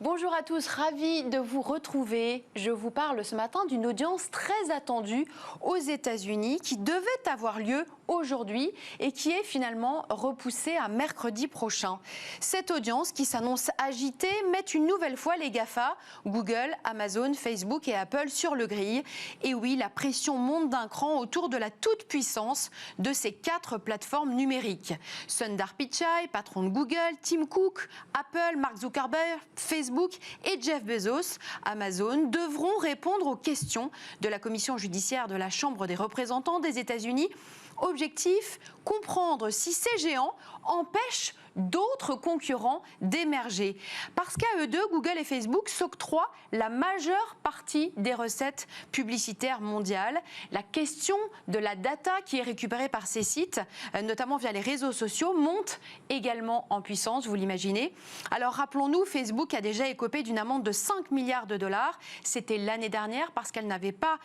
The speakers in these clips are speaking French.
Bonjour à tous, ravi de vous retrouver. Je vous parle ce matin d'une audience très attendue aux États-Unis qui devait avoir lieu aujourd'hui et qui est finalement repoussée à mercredi prochain. Cette audience qui s'annonce agitée met une nouvelle fois les GAFA, Google, Amazon, Facebook et Apple sur le grill. Et oui, la pression monte d'un cran autour de la toute-puissance de ces 4 plateformes numériques. Sundar Pichai, patron de Google, Tim Cook, Apple, Mark Zuckerberg, Facebook et Jeff Bezos, Amazon, devront répondre aux questions de la commission judiciaire de la Chambre des représentants des États-Unis. Objectif, comprendre si ces géants empêchent d'autres concurrents d'émerger. Parce qu'à eux deux, Google et Facebook s'octroient la majeure partie des recettes publicitaires mondiales. La question de la data qui est récupérée par ces sites, notamment via les réseaux sociaux, monte également en puissance, vous l'imaginez. Alors rappelons-nous, Facebook a déjà écopé d'une amende de 5 milliards de dollars. C'était l'année dernière parce qu'elle n'avait pas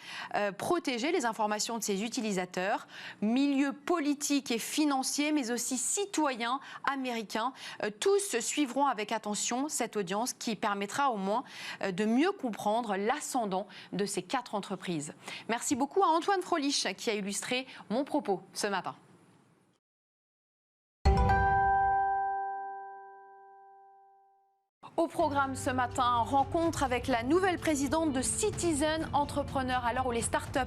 protégé les informations de ses utilisateurs. Milieu politique et financier, mais aussi citoyens américains, tous suivront avec attention cette audience qui permettra au moins de mieux comprendre l'ascendant de ces 4 entreprises. Merci beaucoup à Antoine Frolich qui a illustré mon propos ce matin. Au programme ce matin, rencontre avec la nouvelle présidente de Citizen Entrepreneur à l'heure où les startups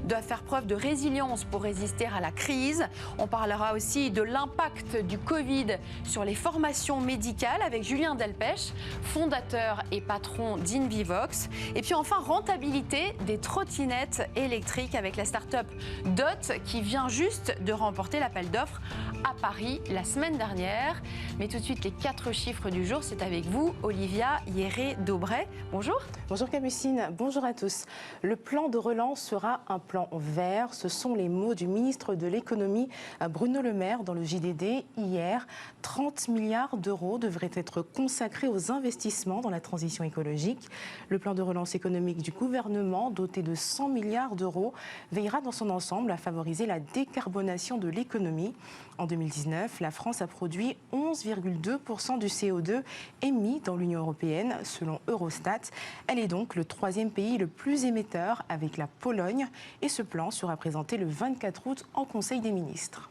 doivent faire preuve de résilience pour résister à la crise. On parlera aussi de l'impact du Covid sur les formations médicales avec Julien Delpech, fondateur et patron d'Invivox. Et puis enfin, rentabilité des trottinettes électriques avec la startup DOT qui vient juste de remporter l'appel d'offres à Paris la semaine dernière. Mais tout de suite, les 4 chiffres du jour, c'est avec vous, Olivia Hieré-Daubray. Bonjour. Bonjour Capucine, bonjour à tous. Le plan de relance sera un plan vert. Ce sont les mots du ministre de l'économie Bruno Le Maire dans le JDD hier. 30 milliards d'euros devraient être consacrés aux investissements dans la transition écologique. Le plan de relance économique du gouvernement, doté de 100 milliards d'euros, veillera dans son ensemble à favoriser la décarbonation de l'économie. En 2019, la France a produit 11,2% du CO2 émis dans l'Union européenne, selon Eurostat. Elle est donc le 3e pays le plus émetteur avec la Pologne. Et ce plan sera présenté le 24 août en Conseil des ministres.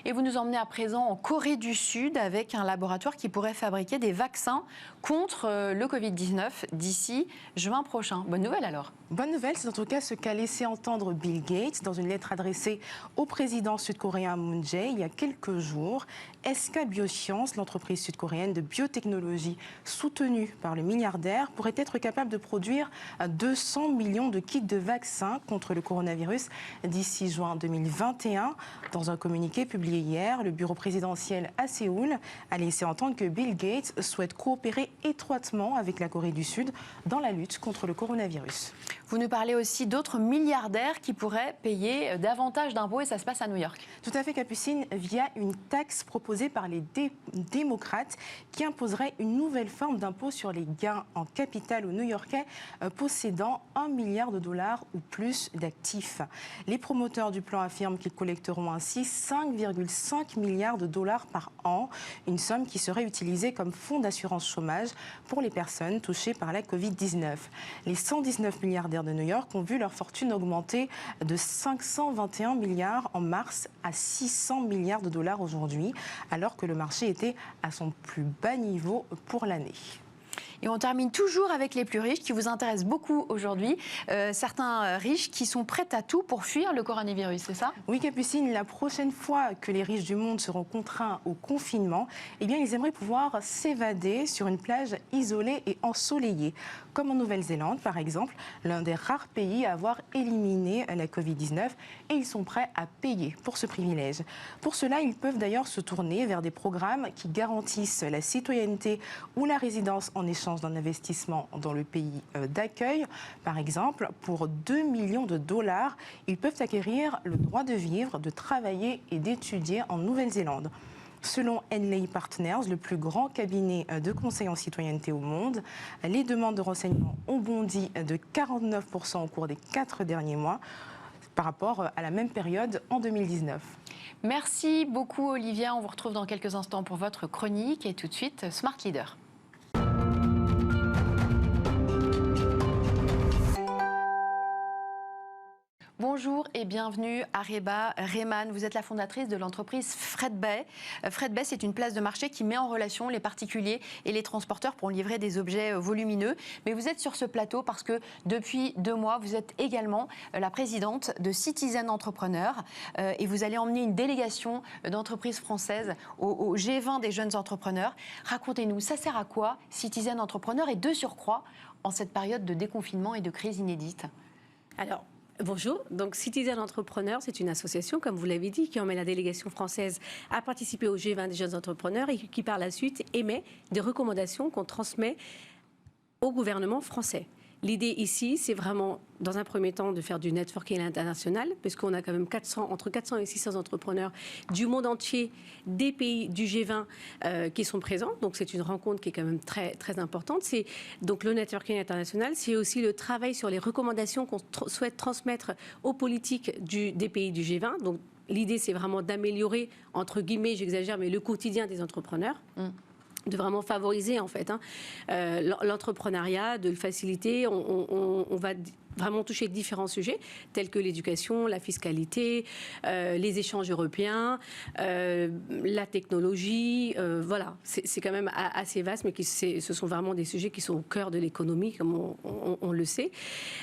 Et vous nous emmenez à présent en Corée du Sud avec un laboratoire qui pourrait fabriquer des vaccins contre le Covid-19 d'ici juin prochain. Bonne nouvelle alors. Bonne nouvelle, c'est en tout cas ce qu'a laissé entendre Bill Gates dans une lettre adressée au président sud-coréen Moon Jae il y a quelques jours. SK Bioscience, l'entreprise sud-coréenne de biotechnologie soutenue par le milliardaire, pourrait être capable de produire 200 millions de kits de vaccins contre le coronavirus d'ici juin 2021. Dans un communiqué publié hier, le bureau présidentiel à Séoul a laissé entendre que Bill Gates souhaite coopérer étroitement avec la Corée du Sud dans la lutte contre le coronavirus. Vous nous parlez aussi d'autres milliardaires qui pourraient payer davantage d'impôts et ça se passe à New York. Tout à fait, Capucine, via une taxe proposée par les démocrates qui imposerait une nouvelle forme d'impôt sur les gains en capital aux New-Yorkais possédant 1 milliard de dollars ou plus d'actifs. Les promoteurs du plan affirment qu'ils collecteront ainsi 5,5 milliards de dollars par an, une somme qui serait utilisée comme fonds d'assurance chômage pour les personnes touchées par la Covid-19. Les 119 milliardaires de New York ont vu leur fortune augmenter de 521 milliards en mars à 600 milliards de dollars aujourd'hui, alors que le marché était à son plus bas niveau pour l'année. Et on termine toujours avec les plus riches qui vous intéressent beaucoup aujourd'hui. Certains riches qui sont prêts à tout pour fuir le coronavirus, c'est ça? Oui Capucine, la prochaine fois que les riches du monde seront contraints au confinement, eh bien, ils aimeraient pouvoir s'évader sur une plage isolée et ensoleillée. Comme en Nouvelle-Zélande par exemple, l'un des rares pays à avoir éliminé la Covid-19 et ils sont prêts à payer pour ce privilège. Pour cela, ils peuvent d'ailleurs se tourner vers des programmes qui garantissent la citoyenneté ou la résidence en échange d'un investissement dans le pays d'accueil. Par exemple, pour 2 millions de dollars, ils peuvent acquérir le droit de vivre, de travailler et d'étudier en Nouvelle-Zélande. Selon Henley Partners, le plus grand cabinet de conseil en citoyenneté au monde, les demandes de renseignements ont bondi de 49% au cours des 4 derniers mois par rapport à la même période en 2019. Merci beaucoup Olivia, on vous retrouve dans quelques instants pour votre chronique et tout de suite Smart Leader. Bonjour et bienvenue à Reba Rehman. Vous êtes la fondatrice de l'entreprise Fred Bay. Fred Bay, c'est une place de marché qui met en relation les particuliers et les transporteurs pour livrer des objets volumineux. Mais vous êtes sur ce plateau parce que depuis 2 mois, vous êtes également la présidente de Citizen Entrepreneur et vous allez emmener une délégation d'entreprises françaises au G20 des jeunes entrepreneurs. Racontez-nous, ça sert à quoi Citizen Entrepreneur et de surcroît en cette période de déconfinement et de crise inédite? Alors, bonjour. Donc, Citizen Entrepreneur, c'est une association, comme vous l'avez dit, qui emmène la délégation française à participer au G20 des jeunes entrepreneurs et qui, par la suite, émet des recommandations qu'on transmet au gouvernement français. L'idée ici, c'est vraiment, dans un premier temps, de faire du networking international, puisqu'on a quand même entre 400 et 600 entrepreneurs du monde entier, des pays du G20 qui sont présents. Donc, c'est une rencontre qui est quand même très, très importante. Donc, le networking international, c'est aussi le travail sur les recommandations qu'on souhaite transmettre aux politiques des pays du G20. Donc, l'idée, c'est vraiment d'améliorer, entre guillemets, j'exagère, mais le quotidien des entrepreneurs. De vraiment favoriser en fait l'entrepreneuriat, de le faciliter. On va vraiment toucher différents sujets tels que l'éducation, la fiscalité, les échanges européens, la technologie. Voilà, c'est quand même assez vaste, mais ce sont vraiment des sujets qui sont au cœur de l'économie, comme on le sait.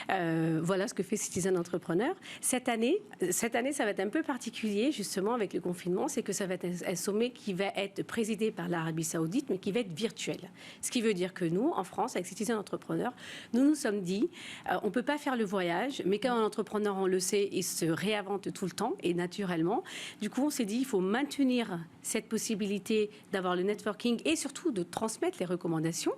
Voilà ce que fait Citizen Entrepreneur. Cette année, ça va être un peu particulier, justement, avec le confinement, c'est que ça va être un sommet qui va être présidé par l'Arabie Saoudite, mais qui va être virtuel. Ce qui veut dire que nous, en France, avec Citizen Entrepreneur, nous nous sommes dit, on ne peut pas faire le voyage, mais quand un entrepreneur, on le sait, il se réinvente tout le temps et naturellement. Du coup, on s'est dit, il faut maintenir cette possibilité d'avoir le networking et surtout de transmettre les recommandations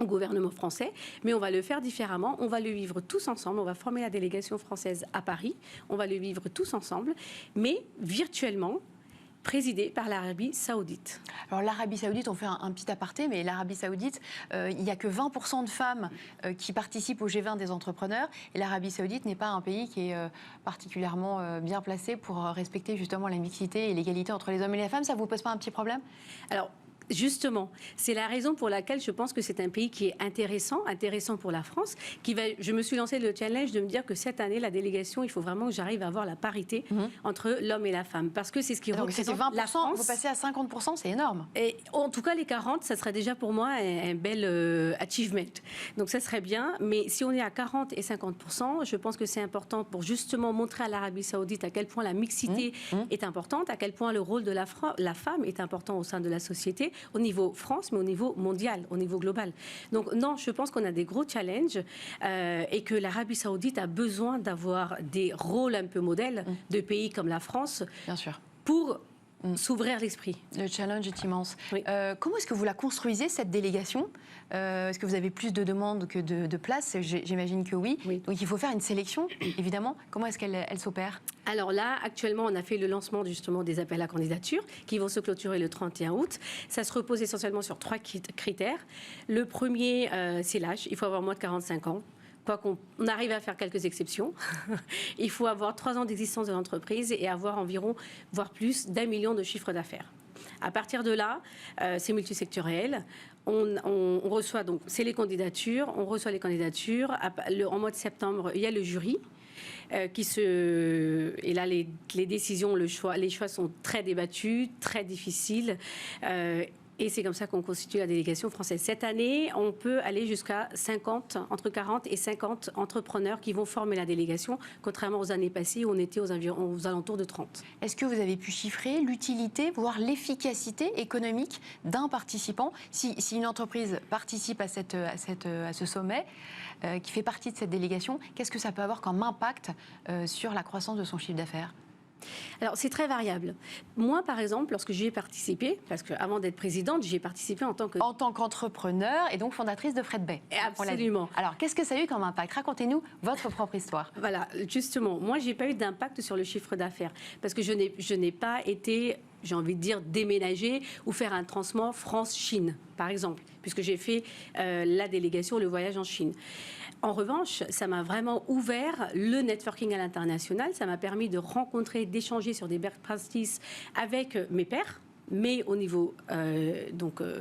au gouvernement français, mais on va le faire différemment, on va le vivre tous ensemble, on va former la délégation française à Paris, on va le vivre tous ensemble, mais virtuellement, présidé par l'Arabie Saoudite. Alors l'Arabie Saoudite, on fait un petit aparté, mais l'Arabie Saoudite, il n'y a que 20% de femmes qui participent au G20 des entrepreneurs, et l'Arabie Saoudite n'est pas un pays qui est particulièrement bien placé pour respecter justement la mixité et l'égalité entre les hommes et les femmes. Ça ne vous pose pas un petit problème? Alors, justement, c'est la raison pour laquelle je pense que c'est un pays qui est intéressant pour la France. Je me suis lancé le challenge de me dire que cette année, la délégation, il faut vraiment que j'arrive à avoir la parité entre l'homme et la femme. Parce que c'est ce qui représente 20%, la France. Vous passez à 50%, c'est énorme. Et en tout cas, les 40, ça serait déjà pour moi un bel achievement. Donc ça serait bien. Mais si on est à 40 et 50%, je pense que c'est important pour justement montrer à l'Arabie Saoudite à quel point la mixité est importante, à quel point le rôle de la femme est important au sein de la société, au niveau France, mais au niveau mondial, au niveau global. Donc non, je pense qu'on a des gros challenges et que l'Arabie Saoudite a besoin d'avoir des rôles un peu modèles de pays comme la France. Bien sûr. Pour s'ouvrir l'esprit. Le challenge est immense. Oui. Comment est-ce que vous la construisez, cette délégation? Est-ce que vous avez plus de demandes que de places? J'imagine que oui. Donc il faut faire une sélection, évidemment. Comment est-ce qu'elle s'opère? Alors là, actuellement, on a fait le lancement justement des appels à candidature qui vont se clôturer le 31 août. Ça se repose essentiellement sur 3 critères. Le premier, c'est l'âge. Il faut avoir moins de 45 ans. Quoi qu'on arrive à faire quelques exceptions, il faut avoir 3 ans d'existence de l'entreprise et avoir environ, voire plus, d'1 million de chiffre d'affaires. À partir de là, c'est multisectoriel. On reçoit donc, c'est les candidatures, on reçoit les candidatures. En mois de septembre, il y a le jury. Et là, les décisions, les choix sont très débattus, très difficiles. Et c'est comme ça qu'on constitue la délégation française. Cette année, on peut aller jusqu'à entre 40 et 50 entrepreneurs qui vont former la délégation, contrairement aux années passées où on était aux alentours de 30. Est-ce que vous avez pu chiffrer l'utilité, voire l'efficacité économique d'un participant? Si une entreprise participe à ce sommet, qui fait partie de cette délégation, qu'est-ce que ça peut avoir comme impact sur la croissance de son chiffre d'affaires? Alors, c'est très variable. Moi, par exemple, lorsque j'y ai participé, parce qu'avant d'être présidente, j'y ai participé en tant qu'entrepreneur et donc fondatrice de Fred Bay. Absolument. Alors, qu'est-ce que ça a eu comme impact? Racontez-nous votre propre histoire. Voilà, justement. Moi, je n'ai pas eu d'impact sur le chiffre d'affaires parce que je n'ai pas été, j'ai envie de dire, déménager ou faire un transport France-Chine, par exemple, puisque j'ai fait la délégation, le voyage en Chine. En revanche, ça m'a vraiment ouvert le networking à l'international. Ça m'a permis de rencontrer, d'échanger sur des best practices avec mes pairs, mais au niveau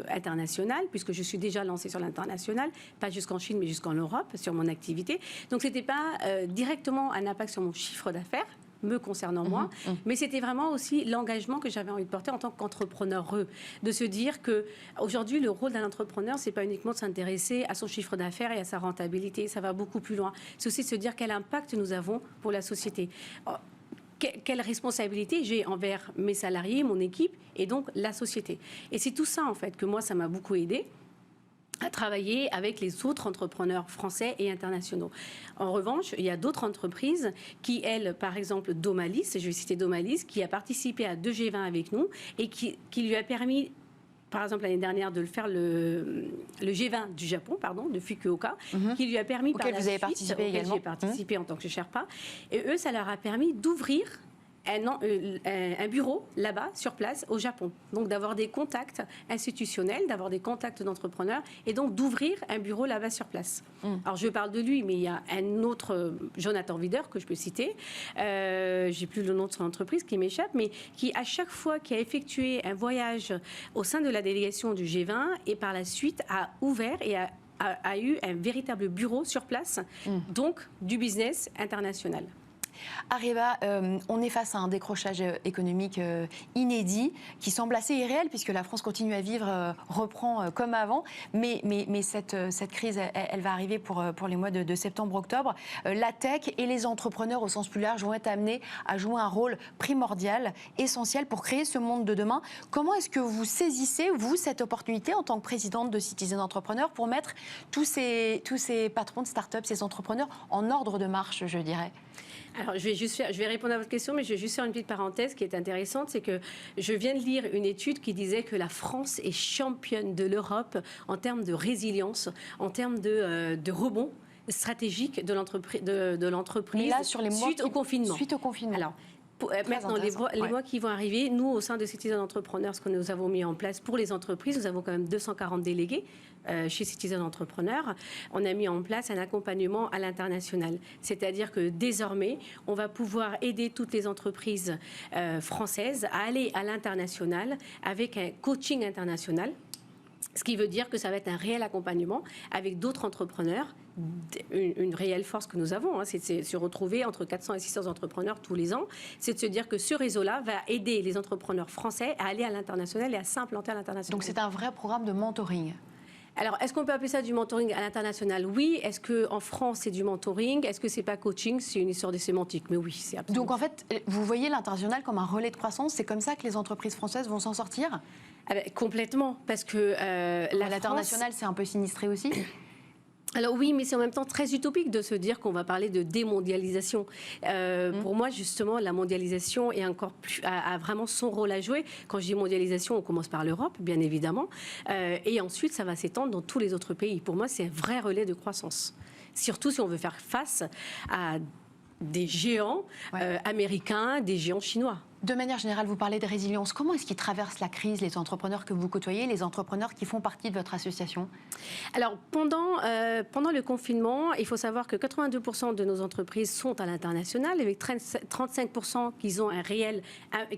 international, puisque je suis déjà lancée sur l'international, pas jusqu'en Chine, mais jusqu'en Europe, sur mon activité. Donc, ce n'était pas directement un impact sur mon chiffre d'affaires, me concernant moi, mais c'était vraiment aussi l'engagement que j'avais envie de porter en tant qu'entrepreneur, de se dire que aujourd'hui le rôle d'un entrepreneur, c'est pas uniquement de s'intéresser à son chiffre d'affaires et à sa rentabilité, ça va beaucoup plus loin. C'est aussi de se dire quel impact nous avons pour la société. Quelle responsabilité j'ai envers mes salariés, mon équipe et donc la société. Et c'est tout ça en fait que moi ça m'a beaucoup aidé à travailler avec les autres entrepreneurs français et internationaux. En revanche, il y a d'autres entreprises qui, elles, par exemple Domalis, je vais citer Domalis, qui a participé à 2 G20 avec nous et qui lui a permis, par exemple l'année dernière, de le faire le G20 du Japon, de Fukuoka, qui lui a permis auquel par vous la avez suite, participé également. j'ai participé en tant que Sherpa, et eux, ça leur a permis d'ouvrir un bureau là-bas, sur place, au Japon. Donc d'avoir des contacts institutionnels, d'avoir des contacts d'entrepreneurs et donc d'ouvrir un bureau là-bas sur place. Alors je parle de lui, mais il y a un autre, Jonathan Wider, que je peux citer. J'ai plus le nom de son entreprise qui m'échappe, mais qui à chaque fois qui a effectué un voyage au sein de la délégation du G20 et par la suite a ouvert et a eu un véritable bureau sur place, donc du business international. Areva, on est face à un décrochage économique inédit qui semble assez irréel puisque la France continue à vivre, reprend comme avant. Mais cette crise, elle va arriver pour les mois de septembre-octobre. La tech et les entrepreneurs au sens plus large vont être amenés à jouer un rôle primordial, essentiel pour créer ce monde de demain. Comment est-ce que vous saisissez, vous, cette opportunité en tant que présidente de Citizen Entrepreneur pour mettre tous ces patrons de start-up, ces entrepreneurs en ordre de marche, je dirais ? Alors, je vais répondre à votre question, mais je vais juste faire une petite parenthèse qui est intéressante. C'est que je viens de lire une étude qui disait que la France est championne de l'Europe en termes de résilience, en termes de rebond stratégique de l'entreprise suite au confinement. Alors, maintenant, les mois qui vont arriver, nous, au sein de Citizen Entrepreneur, ce que nous avons mis en place pour les entreprises, nous avons quand même 240 délégués chez Citizen Entrepreneur. On a mis en place un accompagnement à l'international. C'est-à-dire que désormais, on va pouvoir aider toutes les entreprises françaises à aller à l'international avec un coaching international. Ce qui veut dire que ça va être un réel accompagnement avec d'autres entrepreneurs. Une réelle force que nous avons, c'est de se retrouver entre 400 et 600 entrepreneurs tous les ans. C'est de se dire que ce réseau-là va aider les entrepreneurs français à aller à l'international et à s'implanter à l'international. Donc c'est un vrai programme de mentoring. Alors, est-ce qu'on peut appeler ça du mentoring à l'international ? Oui. Est-ce qu'en France, c'est du mentoring ? Est-ce que c'est pas coaching ? C'est une histoire de sémantique. Mais oui, c'est absolument. Donc, en fait, vous voyez l'international comme un relais de croissance. C'est comme ça que les entreprises françaises vont s'en sortir ? Complètement. Parce que l'international, c'est un peu sinistré aussi. Alors oui, mais c'est en même temps très utopique de se dire qu'on va parler de démondialisation. Pour moi, justement, la mondialisation est encore plus, a vraiment son rôle à jouer. Quand je dis mondialisation, on commence par l'Europe, bien évidemment, et ensuite ça va s'étendre dans tous les autres pays. Pour moi, c'est un vrai relais de croissance. Surtout si on veut faire face à des géants américains, des géants chinois. De manière générale, vous parlez de résilience. Comment est-ce qu'ils traversent la crise, les entrepreneurs que vous côtoyez, les entrepreneurs qui font partie de votre association ? Alors, pendant le confinement, il faut savoir que 82% de nos entreprises sont à l'international, avec 35%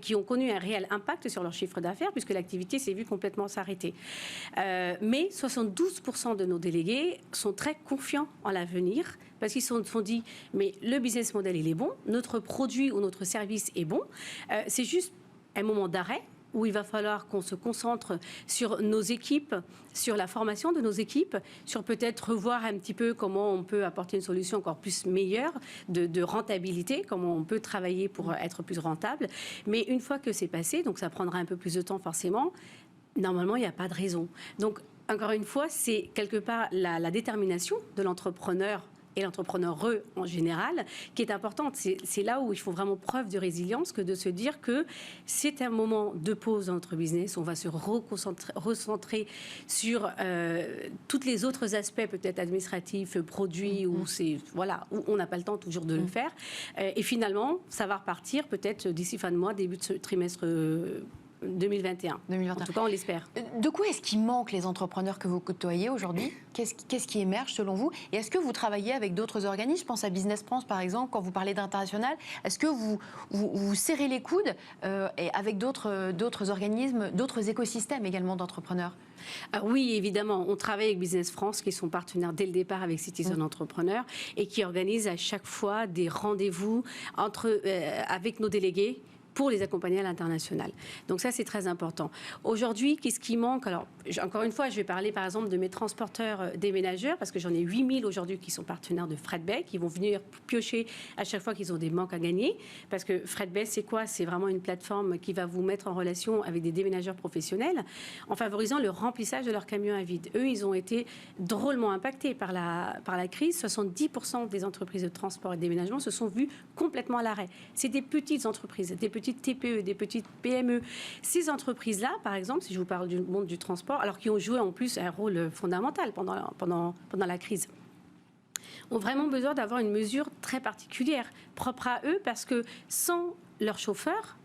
qui ont connu un réel impact sur leur chiffre d'affaires, puisque l'activité s'est vue complètement s'arrêter. Mais 72% de nos délégués sont très confiants en l'avenir, parce qu'ils se sont dit, mais le business model, il est bon, notre produit ou notre service est bon, c'est juste un moment d'arrêt où il va falloir qu'on se concentre sur nos équipes, sur la formation de nos équipes, sur peut-être revoir un petit peu comment on peut apporter une solution encore plus meilleure de rentabilité, comment on peut travailler pour être plus rentable. Mais une fois que c'est passé, donc ça prendra un peu plus de temps forcément, normalement, il n'y a pas de raison. Donc, encore une fois, c'est quelque part la détermination de l'entrepreneur et l'entrepreneureux en général, qui est importante. C'est là où il faut vraiment preuve de résilience, que de se dire que c'est un moment de pause dans notre business, on va se recentrer sur tous les autres aspects, peut-être administratifs, produits, où on n'a pas le temps toujours de le faire. Et finalement, ça va repartir peut-être d'ici fin de mois, début de ce trimestre 2021. 2021. En tout cas, on l'espère. De quoi est-ce qu'il manque les entrepreneurs que vous côtoyez aujourd'hui? Qu'est-ce qui émerge selon vous? Et est-ce que vous travaillez avec d'autres organismes? Je pense à Business France par exemple, quand vous parlez d'international. Est-ce que vous serrez les coudes et avec d'autres organismes, d'autres écosystèmes également d'entrepreneurs? Oui, évidemment. On travaille avec Business France, qui sont partenaires dès le départ avec Citizen Entrepreneur et qui organisent à chaque fois des rendez-vous avec nos délégués pour les accompagner à l'international. Donc ça, c'est très important. Aujourd'hui, qu'est-ce qui manque? Alors, encore une fois, je vais parler par exemple de mes transporteurs déménageurs, parce que j'en ai 8000 aujourd'hui qui sont partenaires de Fredbay, qui vont venir piocher à chaque fois qu'ils ont des manques à gagner. Parce que Fredbay, c'est quoi? C'est vraiment une plateforme qui va vous mettre en relation avec des déménageurs professionnels en favorisant le remplissage de leurs camions à vide. Eux, ils ont été drôlement impactés par la crise. 70% des entreprises de transport et de déménagement se sont vues complètement à l'arrêt. C'est des petites entreprises, des petites TPE, des petites PME. Ces entreprises-là, par exemple, si je vous parle du monde du transport, alors qui ont joué en plus un rôle fondamental pendant la crise, ont vraiment besoin d'avoir une mesure très particulière, propre à eux, parce que sans leurs chauffeurs,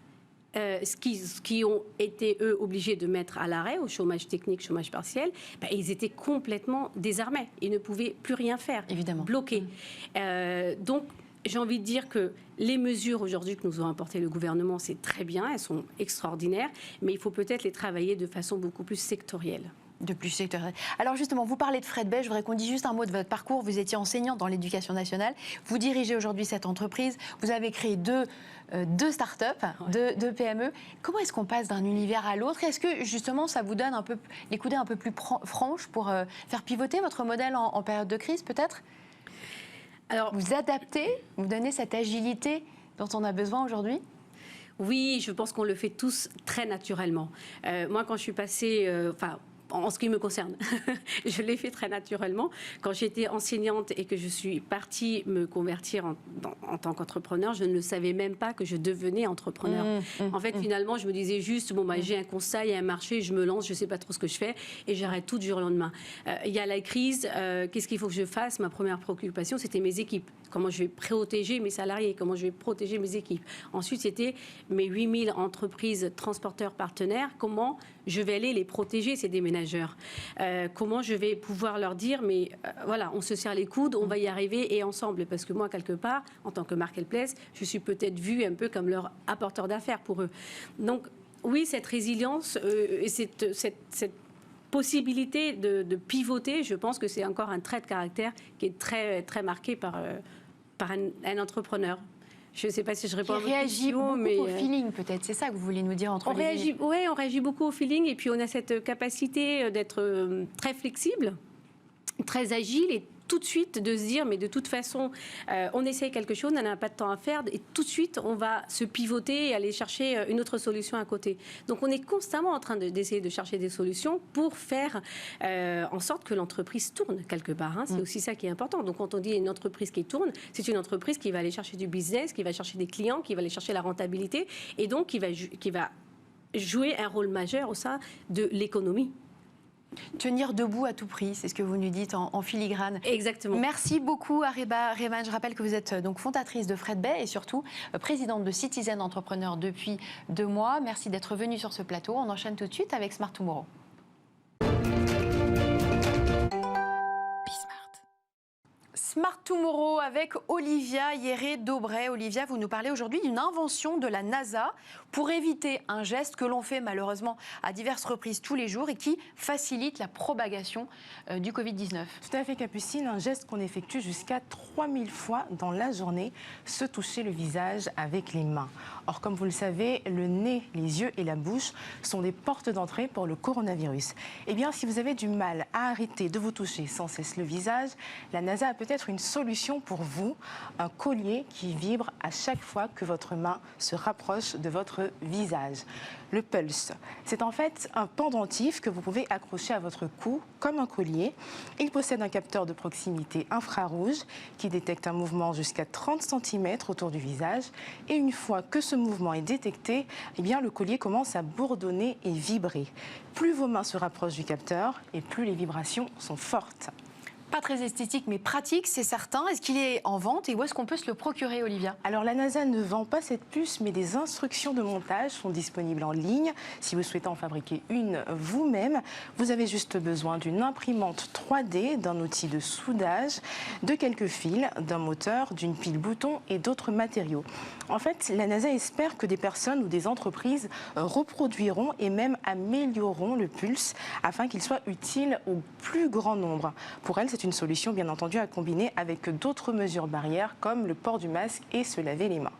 qui ont été, eux, obligés de mettre à l'arrêt, au chômage technique, chômage partiel, ils étaient complètement désarmés. Ils ne pouvaient plus rien faire. Évidemment. Bloqués. Donc, j'ai envie de dire que les mesures aujourd'hui que nous a apportées le gouvernement, c'est très bien, elles sont extraordinaires, mais il faut peut-être les travailler de façon beaucoup plus sectorielle. De plus sectoriel. Alors justement, vous parlez de Fredbay, je voudrais qu'on dise juste un mot de votre parcours. Vous étiez enseignante dans l'éducation nationale, vous dirigez aujourd'hui cette entreprise, vous avez créé deux start-up, deux PME. Comment est-ce qu'on passe d'un univers à l'autre? Est-ce que justement ça vous donne les coudées un peu plus franches pour faire pivoter votre modèle en période de crise peut-être? Alors, vous adaptez, vous donnez cette agilité dont on a besoin aujourd'hui? Oui, je pense qu'on le fait tous très naturellement. Moi, quand je suis passée... en ce qui me concerne, je l'ai fait très naturellement. Quand j'étais enseignante et que je suis partie me convertir en tant qu'entrepreneur, je ne le savais même pas que je devenais entrepreneur. En fait, finalement, je me disais juste, j'ai un constat, il y a un marché, je me lance, je ne sais pas trop ce que je fais et j'arrête tout du jour au lendemain. Il y a la crise, qu'est-ce qu'il faut que je fasse? Ma première préoccupation, c'était mes équipes. Comment je vais protéger mes salariés? Comment je vais protéger mes équipes? Ensuite, c'était mes 8000 entreprises transporteurs partenaires. Comment je vais aller les protéger, ces déménageurs? Comment je vais pouvoir leur dire, mais voilà, on se serre les coudes, on va y arriver et ensemble. Parce que moi, quelque part, en tant que marketplace, je suis peut-être vue un peu comme leur apporteur d'affaires pour eux. Donc, oui, cette résilience et cette possibilité de pivoter, je pense que c'est encore un trait de caractère qui est très, très marqué par un entrepreneur. Je ne sais pas si je réponds à votre question, mais au feeling peut-être, c'est ça que vous voulez nous dire entre les lignes. Oui, on réagit beaucoup au feeling et puis on a cette capacité d'être très flexible, très agile et tout de suite de se dire, mais de toute façon, on essaye quelque chose, on n'a pas de temps à faire et tout de suite, on va se pivoter et aller chercher une autre solution à côté. Donc, on est constamment en train d'essayer de chercher des solutions pour faire en sorte que l'entreprise tourne quelque part. Hein. C'est aussi ça qui est important. Donc, quand on dit une entreprise qui tourne, c'est une entreprise qui va aller chercher du business, qui va chercher des clients, qui va aller chercher la rentabilité et donc qui va jouer un rôle majeur au sein de l'économie. Tenir debout à tout prix, c'est ce que vous nous dites en filigrane. Exactement. Merci beaucoup Areba Rehman. Je rappelle que vous êtes donc fondatrice de Fredbay et surtout présidente de Citizen Entrepreneur depuis 2 mois. Merci d'être venue sur ce plateau. On enchaîne tout de suite avec Smart Tomorrow. Smart Tomorrow avec Olivia Hierret-Daubray. Olivia, vous nous parlez aujourd'hui d'une invention de la NASA pour éviter un geste que l'on fait malheureusement à diverses reprises tous les jours et qui facilite la propagation du Covid-19. Tout à fait, Capucine. Un geste qu'on effectue jusqu'à 3000 fois dans la journée, se toucher le visage avec les mains. Or, comme vous le savez, le nez, les yeux et la bouche sont des portes d'entrée pour le coronavirus. Eh bien, si vous avez du mal à arrêter de vous toucher sans cesse le visage, la NASA a peut-être une solution pour vous, un collier qui vibre à chaque fois que votre main se rapproche de votre visage. Le Pulse, c'est en fait un pendentif que vous pouvez accrocher à votre cou comme un collier. Il possède un capteur de proximité infrarouge qui détecte un mouvement jusqu'à 30 cm autour du visage. Et une fois que ce mouvement est détecté, eh bien, le collier commence à bourdonner et vibrer. Plus vos mains se rapprochent du capteur et plus les vibrations sont fortes. Pas très esthétique, mais pratique, c'est certain. Est-ce qu'il est en vente et où est-ce qu'on peut se le procurer, Olivia? Alors la NASA ne vend pas cette puce, mais des instructions de montage sont disponibles en ligne. Si vous souhaitez en fabriquer une vous-même, vous avez juste besoin d'une imprimante 3D, d'un outil de soudage, de quelques fils, d'un moteur, d'une pile bouton et d'autres matériaux. En fait, la NASA espère que des personnes ou des entreprises reproduiront et même amélioreront le pulse afin qu'il soit utile au plus grand nombre. Pour elle, c'est une solution bien entendu à combiner avec d'autres mesures barrières comme le port du masque et se laver les mains.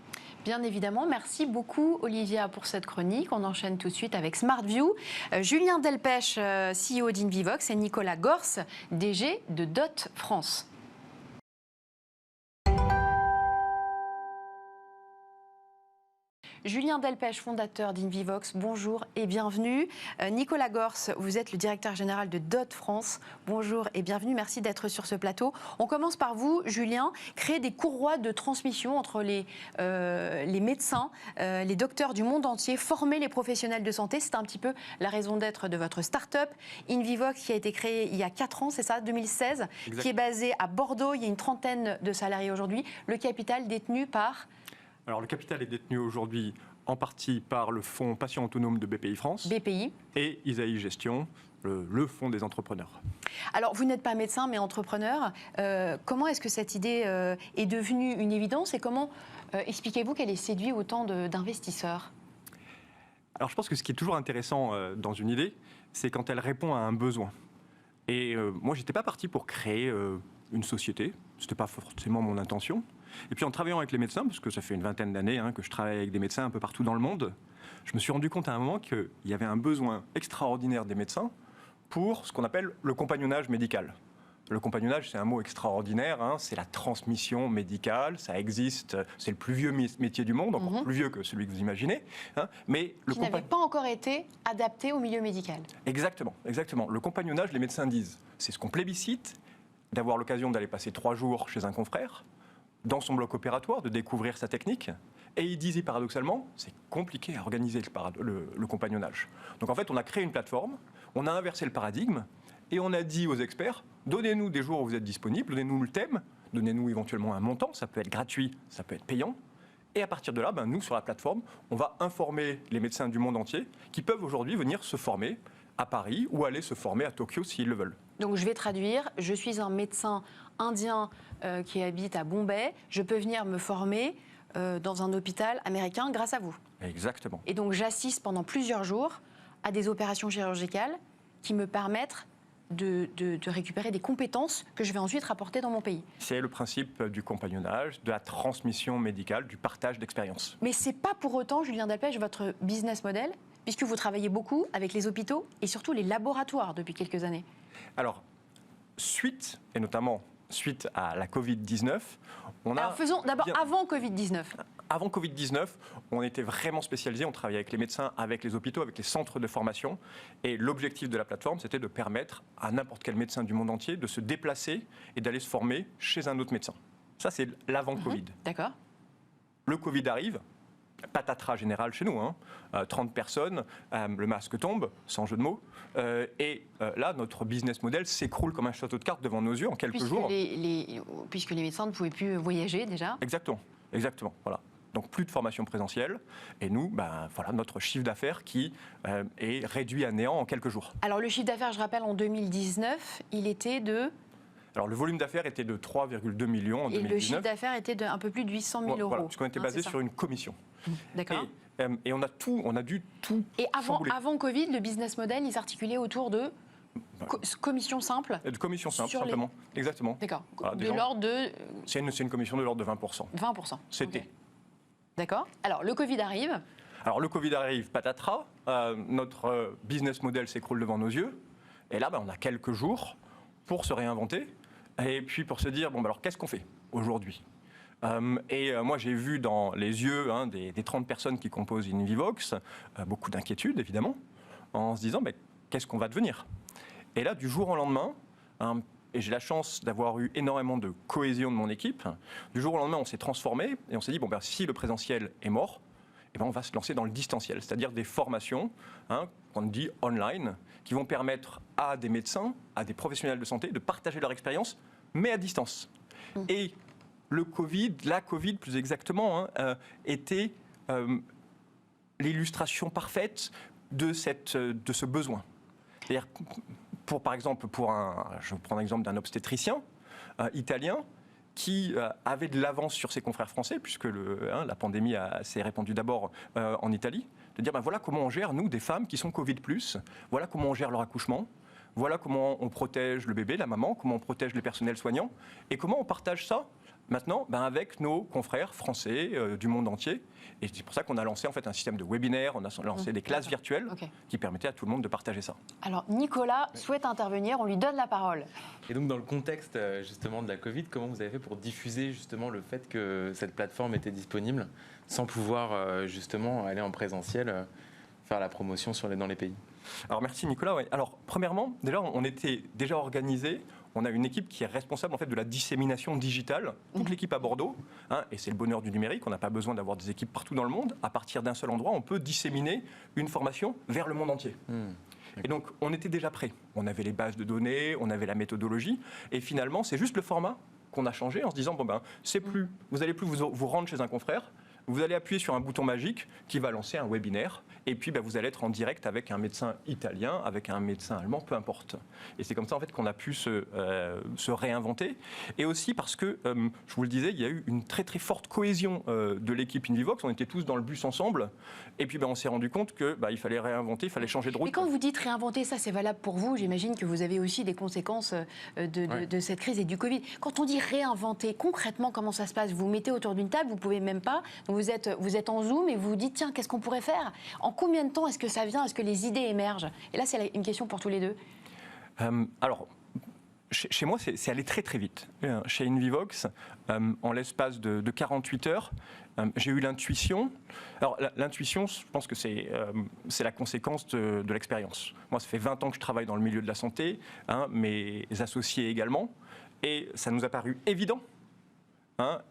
Bien évidemment, merci beaucoup Olivia pour cette chronique. On enchaîne tout de suite avec SmartView. Julien Delpech, CEO d'Invivox, et Nicolas Gors, DG de DOT France. Julien Delpech, fondateur d'Invivox, bonjour et bienvenue. Nicolas Gors, vous êtes le directeur général de DOT France. Bonjour et bienvenue, merci d'être sur ce plateau. On commence par vous, Julien. Créer des courroies de transmission entre les médecins, les docteurs du monde entier, former les professionnels de santé, c'est un petit peu la raison d'être de votre start-up. Invivox, qui a été créé il y a 4 ans, c'est ça, 2016, exact, qui est basé à Bordeaux. Il y a une trentaine de salariés aujourd'hui. Le capital détenu par... Alors, le capital est détenu aujourd'hui en partie par le fonds Patient Autonome de BPI France. BPI. Et Isaïe Gestion, le fonds des entrepreneurs. Alors, vous n'êtes pas médecin, mais entrepreneur. Comment est-ce que cette idée est devenue une évidence et comment expliquez-vous qu'elle ait séduit autant d'investisseurs? Alors, je pense que ce qui est toujours intéressant dans une idée, c'est quand elle répond à un besoin. Et moi, je n'étais pas parti pour créer une société. Ce n'était pas forcément mon intention. Et puis en travaillant avec les médecins, parce que ça fait une vingtaine d'années que je travaille avec des médecins un peu partout dans le monde, je me suis rendu compte à un moment qu'il y avait un besoin extraordinaire des médecins pour ce qu'on appelle le compagnonnage médical. Le compagnonnage, c'est un mot extraordinaire, c'est la transmission médicale, ça existe, c'est le plus vieux métier du monde, encore plus vieux que celui que vous imaginez. Mais qui n'avait pas encore été adapté au milieu médical. Exactement, exactement. Le compagnonnage, les médecins disent, c'est ce qu'on plébiscite, d'avoir l'occasion d'aller passer 3 jours chez un confrère, dans son bloc opératoire, de découvrir sa technique. Et il disait paradoxalement, c'est compliqué à organiser le compagnonnage. Donc en fait, on a créé une plateforme, on a inversé le paradigme, et on a dit aux experts, donnez-nous des jours où vous êtes disponibles, donnez-nous le thème, donnez-nous éventuellement un montant, ça peut être gratuit, ça peut être payant. Et à partir de là, nous, sur la plateforme, on va informer les médecins du monde entier qui peuvent aujourd'hui venir se former à Paris ou aller se former à Tokyo s'ils le veulent. Donc je vais traduire, je suis un médecin indien qui habite à Bombay, je peux venir me former dans un hôpital américain grâce à vous. Exactement. Et donc j'assiste pendant plusieurs jours à des opérations chirurgicales qui me permettent de récupérer des compétences que je vais ensuite rapporter dans mon pays. C'est le principe du compagnonnage, de la transmission médicale, du partage d'expériences. Mais ce n'est pas pour autant, Julien Delpech, votre business model, puisque vous travaillez beaucoup avec les hôpitaux et surtout les laboratoires depuis quelques années. Alors, suite à la Covid-19, on a... Alors faisons d'abord avant Covid-19. Avant Covid-19, on était vraiment spécialisé, on travaillait avec les médecins, avec les hôpitaux, avec les centres de formation. Et l'objectif de la plateforme, c'était de permettre à n'importe quel médecin du monde entier de se déplacer et d'aller se former chez un autre médecin. Ça, c'est l'avant-Covid. D'accord. Le Covid arrive, patatras général chez nous, 30 personnes, le masque tombe, sans jeu de mots, et là, notre business model s'écroule comme un château de cartes devant nos yeux en quelques jours. Puisque les médecins ne pouvaient plus voyager déjà. Exactement, voilà. Donc plus de formation présentielle, et nous, voilà notre chiffre d'affaires qui est réduit à néant en quelques jours. Alors le chiffre d'affaires, je rappelle, en 2019, il était de... Alors le volume d'affaires était de 3,2 millions en 2019. Et le chiffre d'affaires était d'un peu plus de 800 000 euros. Voilà, puisqu'on était basé sur une commission. D'accord. Et on a dû tout Et avant Covid, le business model, il s'articulait autour de commission simple. De commission simple, simplement. Exactement. D'accord. Voilà, de l'ordre de... C'est une commission de l'ordre de 20%. 20%. C'était. Okay. D'accord. Alors, le Covid arrive. Alors, le Covid arrive, patatras. Notre business model s'écroule devant nos yeux. Et là, on a quelques jours pour se réinventer. Et puis, pour se dire, alors, qu'est-ce qu'on fait aujourd'hui ? Moi, j'ai vu dans les yeux des 30 personnes qui composent Invivox beaucoup d'inquiétude, évidemment, en se disant, qu'est-ce qu'on va devenir ? Et là, du jour au lendemain, et j'ai la chance d'avoir eu énormément de cohésion de mon équipe, du jour au lendemain, on s'est transformé et on s'est dit, si le présentiel est mort, eh ben, on va se lancer dans le distanciel, c'est-à-dire des formations, qu'on dit online, qui vont permettre à des médecins, à des professionnels de santé de partager leur expérience, mais à distance. Et la Covid plus exactement, était l'illustration parfaite de ce besoin. C'est-à-dire, par exemple, je vais prendre l'exemple d'un obstétricien italien qui avait de l'avance sur ses confrères français, puisque la pandémie s'est répandue d'abord en Italie, de dire voilà comment on gère, nous, des femmes qui sont Covid+, voilà comment on gère leur accouchement, voilà comment on protège le bébé, la maman, comment on protège les personnels soignants, et comment on partage ça maintenant avec nos confrères français du monde entier. Et c'est pour ça qu'on a lancé en fait un système de webinaire, on a lancé des classes virtuelles qui permettaient à tout le monde de partager ça. Alors Nicolas souhaite intervenir, on lui donne la parole. Et donc dans le contexte justement de la Covid, comment vous avez fait pour diffuser justement le fait que cette plateforme était disponible sans pouvoir justement aller en présentiel faire la promotion dans les pays? Alors merci Nicolas. Ouais. Alors premièrement, déjà on était déjà organisé. On a une équipe qui est responsable en fait de la dissémination digitale, toute l'équipe à Bordeaux, et c'est le bonheur du numérique, on n'a pas besoin d'avoir des équipes partout dans le monde. À partir d'un seul endroit, on peut disséminer une formation vers le monde entier. Et donc on était déjà prêts. On avait les bases de données, on avait la méthodologie, et finalement c'est juste le format qu'on a changé en se disant vous n'allez plus vous rendre chez un confrère. Vous allez appuyer sur un bouton magique qui va lancer un webinaire et puis vous allez être en direct avec un médecin italien, avec un médecin allemand, peu importe. Et c'est comme ça en fait qu'on a pu se réinventer. Et aussi parce que, je vous le disais, il y a eu une très très forte cohésion de l'équipe Invivox. On était tous dans le bus ensemble et puis on s'est rendu compte qu'il fallait réinventer, il fallait changer de route. Et quand vous dites réinventer, ça c'est valable pour vous. J'imagine que vous avez aussi des conséquences de cette crise et du Covid. Quand on dit réinventer, concrètement comment ça se passe? Vous vous mettez autour d'une table, vous pouvez même pas. Vous êtes en Zoom et vous vous dites, tiens, qu'est-ce qu'on pourrait faire? En combien de temps est-ce que ça vient? Est-ce que les idées émergent? Et là, c'est une question pour tous les deux. Alors, chez moi, c'est allé très très vite. Chez Invivox, en l'espace de 48 heures, j'ai eu l'intuition. Alors, l'intuition, je pense que c'est la conséquence de l'expérience. Moi, ça fait 20 ans que je travaille dans le milieu de la santé, mes associés également, et ça nous a paru évident.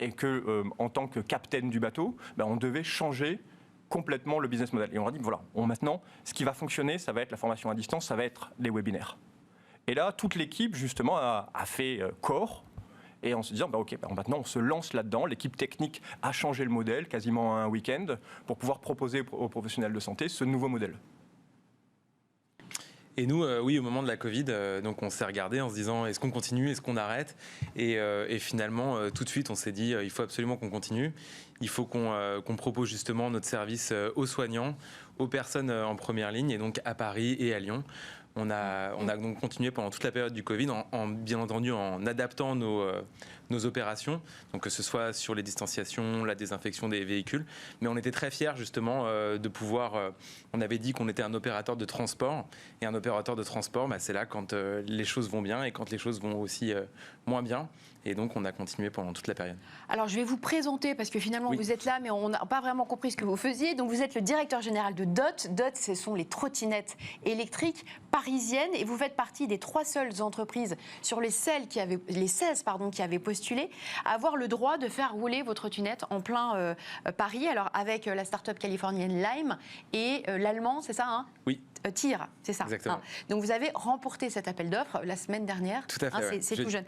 Et que en tant que capitaine du bateau, on devait changer complètement le business model. Et on a dit, voilà, maintenant, ce qui va fonctionner, ça va être la formation à distance, ça va être les webinaires. Et là, toute l'équipe, justement, a fait corps, et en se disant, maintenant, on se lance là-dedans. L'équipe technique a changé le modèle, quasiment un week-end, pour pouvoir proposer aux professionnels de santé ce nouveau modèle. Et nous, oui, au moment de la Covid, donc on s'est regardé en se disant est-ce qu'on continue, est-ce qu'on arrête, et finalement, tout de suite, on s'est dit il faut absolument qu'on continue. Il faut qu'on propose justement notre service aux soignants, aux personnes en première ligne, et donc à Paris et à Lyon. On a donc continué pendant toute la période du Covid, bien entendu en adaptant nos opérations, donc que ce soit sur les distanciations, la désinfection des véhicules. Mais on était très fiers justement de pouvoir... on avait dit qu'on était un opérateur de transport, et un opérateur de transport, c'est là quand les choses vont bien et quand les choses vont aussi moins bien. Et donc, on a continué pendant toute la période. Alors, je vais vous présenter, parce que finalement, vous êtes là, mais on n'a pas vraiment compris ce que vous faisiez. Donc, vous êtes le directeur général de DOT. DOT, ce sont les trottinettes électriques parisiennes. Et vous faites partie des 3 seules entreprises sur les 16 qui avaient postulé à avoir le droit de faire rouler vos trottinettes en plein Paris. Alors, avec la start-up californienne Lime et l'allemand, c'est ça, Oui. TIR, c'est ça. Exactement. Donc, vous avez remporté cet appel d'offres la semaine dernière. Tout à fait. C'est tout jeune.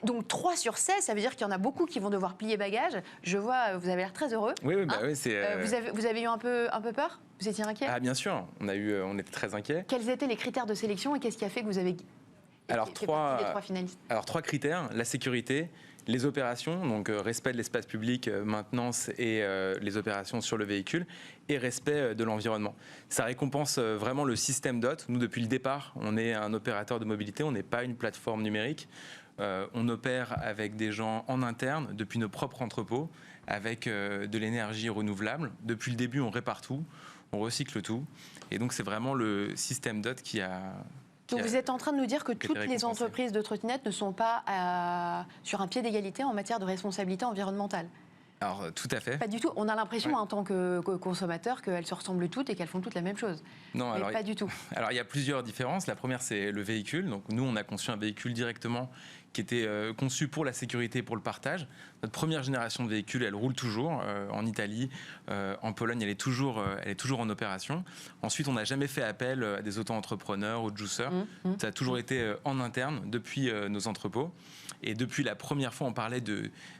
Donc 3 sur 16, ça veut dire qu'il y en a beaucoup qui vont devoir plier bagages. Je vois, vous avez l'air très heureux. Oui, c'est... Vous avez eu un peu peur? Vous étiez inquiet? Bien sûr, on était très inquiets. Quels étaient les critères de sélection et qu'est-ce qui a fait que vous avez fait partie des 3 finalistes? Alors 3 critères, la sécurité, les opérations, donc respect de l'espace public, maintenance et les opérations sur le véhicule, et respect de l'environnement. Ça récompense vraiment le système DOT. Nous, depuis le départ, on est un opérateur de mobilité, on n'est pas une plateforme numérique. On opère avec des gens en interne, depuis nos propres entrepôts, avec de l'énergie renouvelable. Depuis le début, on répare tout, on recycle tout. Et donc, c'est vraiment le système DOT qui a... Donc vous êtes en train de nous dire que toutes les entreprises de trottinettes ne sont pas sur un pied d'égalité en matière de responsabilité environnementale? Alors, tout à fait. Pas du tout. On a l'impression, en tant que consommateur, qu'elles se ressemblent toutes et qu'elles font toutes la même chose. Non, mais pas du tout. Alors, il y a plusieurs différences. La première, c'est le véhicule. Donc, nous, on a conçu un véhicule directement qui était conçue pour la sécurité et pour le partage. Notre première génération de véhicules, elle roule toujours en Italie, en Pologne, elle est toujours en opération. Ensuite, on n'a jamais fait appel à des auto-entrepreneurs ou de juiceurs. Ça a toujours été en interne depuis nos entrepôts. Et depuis la première fois, on parlait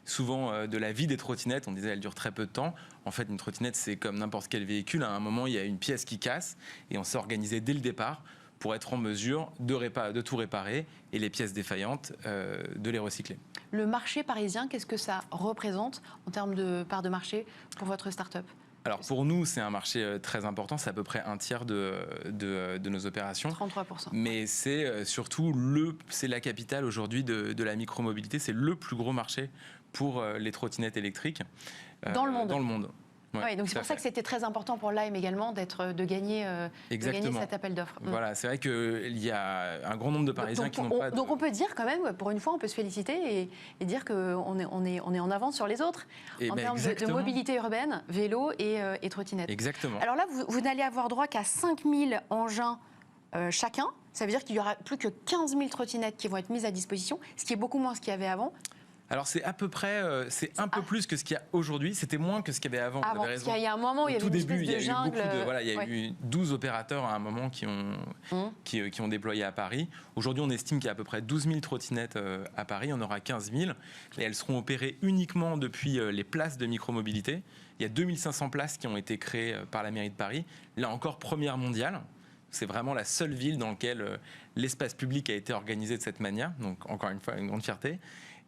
souvent de la vie des trottinettes. On disait qu'elle dure très peu de temps. En fait, une trottinette, c'est comme n'importe quel véhicule. À un moment, il y a une pièce qui casse et on s'est organisé dès le départ pour être en mesure de tout réparer et les pièces défaillantes, de les recycler. Le marché parisien, qu'est-ce que ça représente en termes de part de marché pour votre start-up ? Alors pour nous, c'est un marché très important, c'est à peu près un tiers de nos opérations. 33%. Mais c'est surtout c'est la capitale aujourd'hui de la micromobilité, c'est le plus gros marché pour les trottinettes électriques dans le monde. Dans le monde. Ouais, oui, donc c'est pour ça que c'était très important pour Lime également de gagner cet appel d'offres. Voilà, c'est vrai qu'il y a un grand nombre de Parisiens qui n'ont pas... Donc on peut dire quand même, pour une fois, on peut se féliciter et dire qu'on est en avance sur les autres en termes de mobilité urbaine, vélo et trottinette. Exactement. Alors là, vous n'allez avoir droit qu'à 5000 engins chacun. Ça veut dire qu'il n'y aura plus que 15 000 trottinettes qui vont être mises à disposition, ce qui est beaucoup moins ce qu'il y avait avant. Alors c'est à peu près, c'est un peu plus que ce qu'il y a aujourd'hui. C'était moins que ce qu'il y avait avant. Vous avez raison. Parce qu'il y a un moment où il y avait une espèce de jungle. Il y a eu 12 opérateurs à un moment qui ont déployé à Paris. Aujourd'hui, on estime qu'il y a à peu près 12 000 trottinettes à Paris. Il y en aura 15 000. Et elles seront opérées uniquement depuis les places de micromobilité. Il y a 2500 places qui ont été créées par la mairie de Paris. Là encore, première mondiale. C'est vraiment la seule ville dans laquelle l'espace public a été organisé de cette manière. Donc encore une fois, une grande fierté.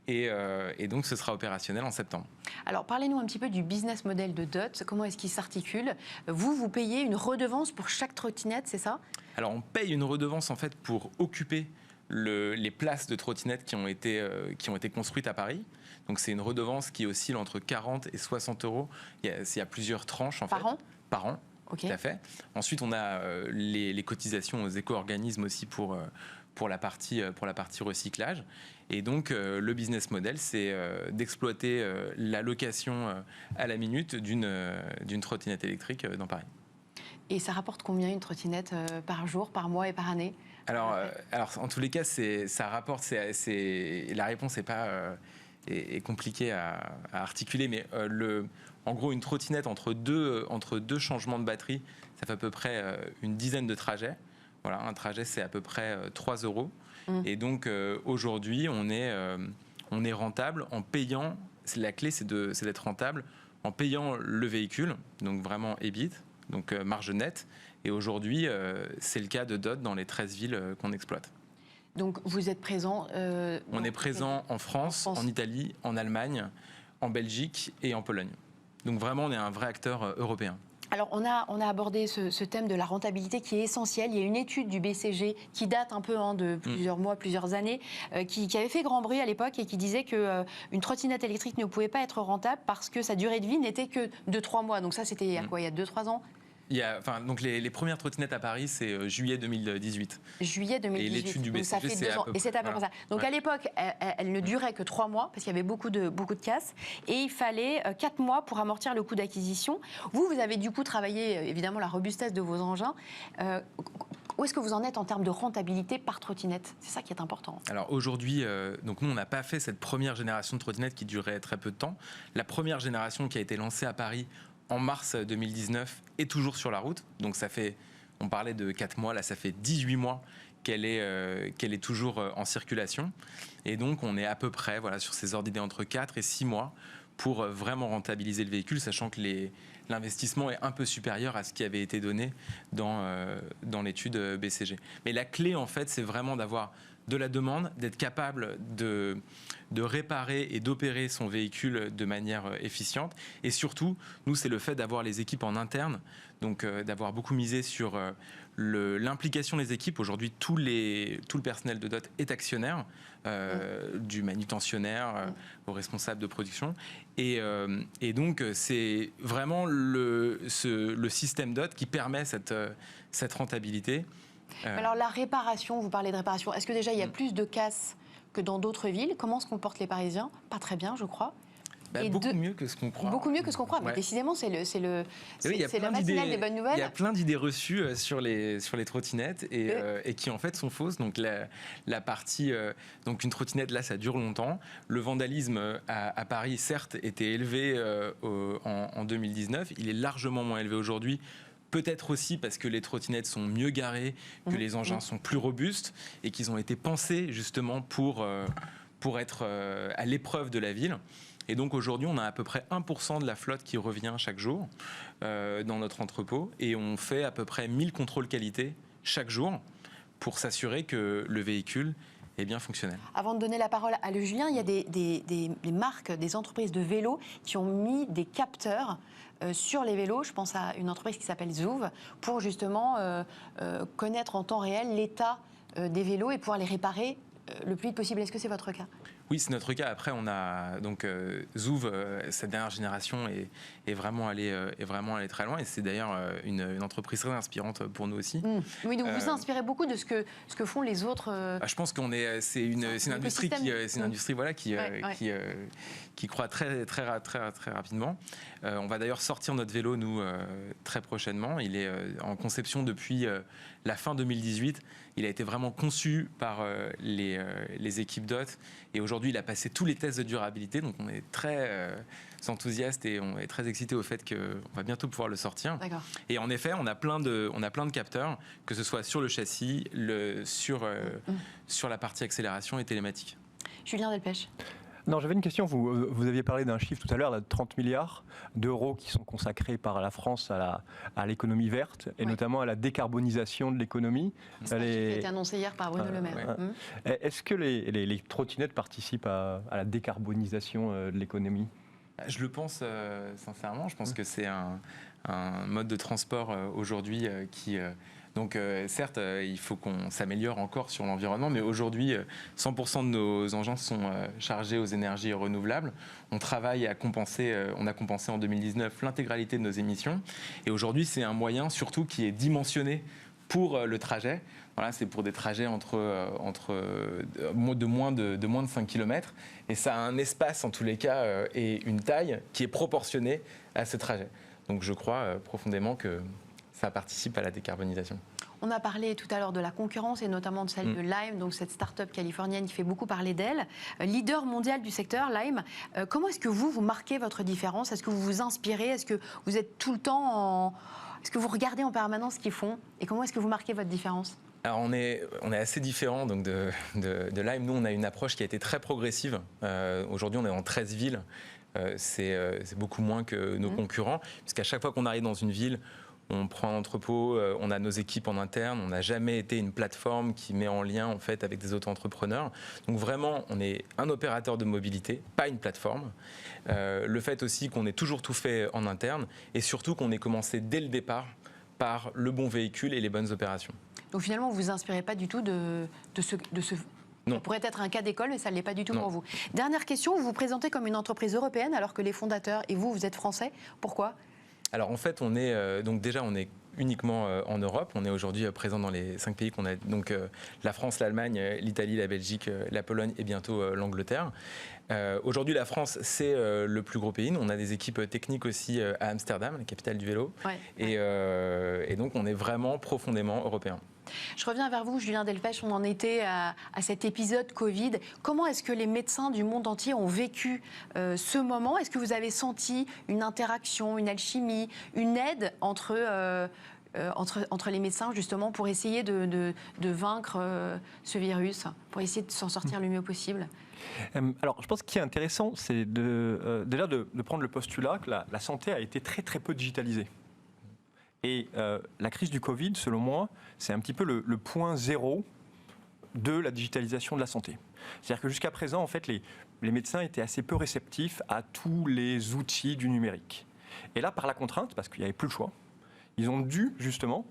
Et donc, ce sera opérationnel en septembre. Alors, parlez-nous un petit peu du business model de DOT. Comment est-ce qu'il s'articule ? Vous payez une redevance pour chaque trottinette, c'est ça ? Alors, on paye une redevance, en fait, pour occuper les places de trottinettes qui ont été construites à Paris. Donc, c'est une redevance qui oscille entre 40 et 60 euros. Il y a plusieurs tranches, en fait. Par an. Okay. Tout à fait. Ensuite, on a les cotisations aux éco-organismes aussi pour la partie recyclage. Et donc, le business model, c'est d'exploiter la location à la minute d'une trottinette électrique dans Paris. Et ça rapporte combien une trottinette par jour, par mois et par année ? Alors, en tous les cas, ça rapporte. La réponse est compliquée à articuler, mais en gros, une trottinette entre deux changements de batterie, ça fait à peu près une dizaine de trajets. Voilà, un trajet, c'est à peu près 3 euros. Et donc, aujourd'hui, on est rentable en payant. La clé, c'est d'être rentable en payant le véhicule, donc vraiment EBIT, donc marge nette. Et aujourd'hui, c'est le cas de DOT dans les 13 villes qu'on exploite. Donc, vous êtes présent On est présent en France, en Italie, en Allemagne, en Belgique et en Pologne. Donc, vraiment, on est un vrai acteur européen. Alors, on a abordé ce thème de la rentabilité qui est essentiel. Il y a une étude du BCG qui date un peu de plusieurs mois, plusieurs années, qui avait fait grand bruit à l'époque et qui disait qu'une trottinette électrique ne pouvait pas être rentable parce que sa durée de vie n'était que de 3 mois. Donc ça, c'était il y a 2-3 ans ? Donc les premières trottinettes à Paris, c'est juillet 2018. Juillet 2018. Et l'étude du BCG, donc ça fait 2 ans. Et c'est à peu près ça. Donc à l'époque, elle ne durait que 3 mois, parce qu'il y avait beaucoup de casses. Et il fallait 4 mois pour amortir le coût d'acquisition. Vous avez du coup travaillé, évidemment, la robustesse de vos engins. Où est-ce que vous en êtes en termes de rentabilité par trottinette ? C'est ça qui est important. Alors aujourd'hui, donc nous, on n'a pas fait cette première génération de trottinettes qui durait très peu de temps. La première génération qui a été lancée à Paris en mars 2019 est toujours sur la route. Donc on parlait de 4 mois, là ça fait 18 mois qu'elle est toujours en circulation. Et donc on est à peu près sur ces ordres d'idées entre 4 et 6 mois pour vraiment rentabiliser le véhicule, sachant que l'investissement est un peu supérieur à ce qui avait été donné dans l'étude BCG. Mais la clé en fait, c'est vraiment d'avoir de la demande, d'être capable de réparer et d'opérer son véhicule de manière efficiente. Et surtout, nous, c'est le fait d'avoir les équipes en interne, donc d'avoir beaucoup misé sur l'implication des équipes. Aujourd'hui, tout le personnel de DOT est actionnaire, du manutentionnaire au responsable de production. Et donc, c'est vraiment le système DOT qui permet cette rentabilité. Alors la réparation, vous parlez de réparation. Est-ce que déjà il y a plus de casses que dans d'autres villes ? Comment se comportent les Parisiens ? Pas très bien, je crois. Et beaucoup mieux que ce qu'on croit. Beaucoup mieux que ce qu'on croit. Mais Ouais. décidément, c'est Oui, il y a la plein matinale d'idées- des bonnes Il y nouvelles. a plein d'idées reçues sur les trottinettes et qui en fait sont fausses. Donc la partie, donc une trottinette là, ça dure longtemps. Le vandalisme à Paris, certes, était élevé en 2019. Il est largement moins élevé aujourd'hui. Peut-être aussi parce que les trottinettes sont mieux garées, que les engins sont plus robustes et qu'ils ont été pensés justement pour être à l'épreuve de la ville. Et donc aujourd'hui, on a à peu près 1% de la flotte qui revient chaque jour dans notre entrepôt et on fait à peu près 1000 contrôles qualité chaque jour pour s'assurer que le véhicule est bien fonctionnel. Avant de donner la parole à Julien, il y a des marques, des entreprises de vélos qui ont mis des capteurs sur les vélos. Je pense à une entreprise qui s'appelle Zouv pour justement connaître en temps réel l'état des vélos et pouvoir les réparer le plus vite possible. Est-ce que c'est votre cas ? Oui, c'est notre cas. Après, on a donc Zouv, cette dernière génération est vraiment allée très loin. Et c'est d'ailleurs une entreprise très inspirante pour nous aussi. Oui, donc vous vous inspirez beaucoup de ce que font les autres. Je pense c'est une industrie qui croît très rapidement. On va d'ailleurs sortir notre vélo nous très prochainement. Il est en conception depuis la fin 2018. Il a été vraiment conçu par les équipes DOT et aujourd'hui il a passé tous les tests de durabilité, donc on est très enthousiaste et on est très excité au fait qu'on va bientôt pouvoir le sortir. D'accord. Et en effet, on a plein de capteurs, que ce soit sur le châssis, sur la partie accélération et télématique. Julien Delpech. Non, j'avais une question. Vous aviez parlé d'un chiffre tout à l'heure, là, de 30 milliards d'euros qui sont consacrés par la France à l'économie verte et notamment à la décarbonisation de l'économie. C'est un chiffre qui a été annoncé hier par Bruno Le Maire. Est-ce que les trottinettes participent à la décarbonisation de l'économie ? Je le pense sincèrement. Je pense que c'est un mode de transport aujourd'hui qui... Donc certes, il faut qu'on s'améliore encore sur l'environnement, mais aujourd'hui, 100% de nos engins sont chargés aux énergies renouvelables. On travaille à compenser, on a compensé en 2019 l'intégralité de nos émissions. Et aujourd'hui, c'est un moyen surtout qui est dimensionné pour le trajet. Voilà, c'est pour des trajets de moins de 5 km. Et ça a un espace, en tous les cas, et une taille qui est proportionnée à ce trajet. Donc je crois profondément que ça participe à la décarbonisation. On a parlé tout à l'heure de la concurrence et notamment de celle de Lime, donc cette start-up californienne qui fait beaucoup parler d'elle. Leader mondial du secteur, Lime. Comment est-ce que vous marquez votre différence ? Est-ce que vous vous inspirez ? Est-ce que vous êtes tout le temps Est-ce que vous regardez en permanence ce qu'ils font ? Et comment est-ce que vous marquez votre différence ? Alors on est assez différent donc de Lime. Nous, on a une approche qui a été très progressive. Aujourd'hui, on est dans 13 villes. C'est beaucoup moins que nos concurrents, puisqu'à chaque fois qu'on arrive dans une ville, on prend un entrepôt, on a nos équipes en interne, on n'a jamais été une plateforme qui met en lien en fait avec des auto-entrepreneurs. Donc vraiment, on est un opérateur de mobilité, pas une plateforme. Le fait aussi qu'on ait toujours tout fait en interne et surtout qu'on ait commencé dès le départ par le bon véhicule et les bonnes opérations. Donc finalement, vous ne vous inspirez pas du tout de ce Non. Ça pourrait être un cas d'école, mais ça ne l'est pas du tout Non. pour vous. Dernière question, vous vous présentez comme une entreprise européenne alors que les fondateurs et vous êtes français. Pourquoi ? Alors en fait, on est donc déjà on est uniquement en Europe. On est aujourd'hui présent dans les 5 pays qu'on a, donc la France, l'Allemagne, l'Italie, la Belgique, la Pologne et bientôt l'Angleterre. Aujourd'hui, la France, c'est le plus gros pays. On a des équipes techniques aussi à Amsterdam, la capitale du vélo. Ouais. Et donc, on est vraiment profondément européen. Je reviens vers vous, Julien Delpech. On en était à cet épisode Covid. Comment est-ce que les médecins du monde entier ont vécu ce moment ? Est-ce que vous avez senti une interaction, une alchimie, une aide entre les médecins, justement, pour essayer de vaincre ce virus, pour essayer de s'en sortir le mieux possible ? Alors, je pense qu'il est intéressant, c'est déjà de prendre le postulat que la santé a été très très peu digitalisée. Et la crise du Covid, selon moi, c'est un petit peu le point zéro de la digitalisation de la santé. C'est-à-dire que jusqu'à présent, en fait, les médecins étaient assez peu réceptifs à tous les outils du numérique. Et là, par la contrainte, parce qu'il n'y avait plus le choix, ils ont dû justement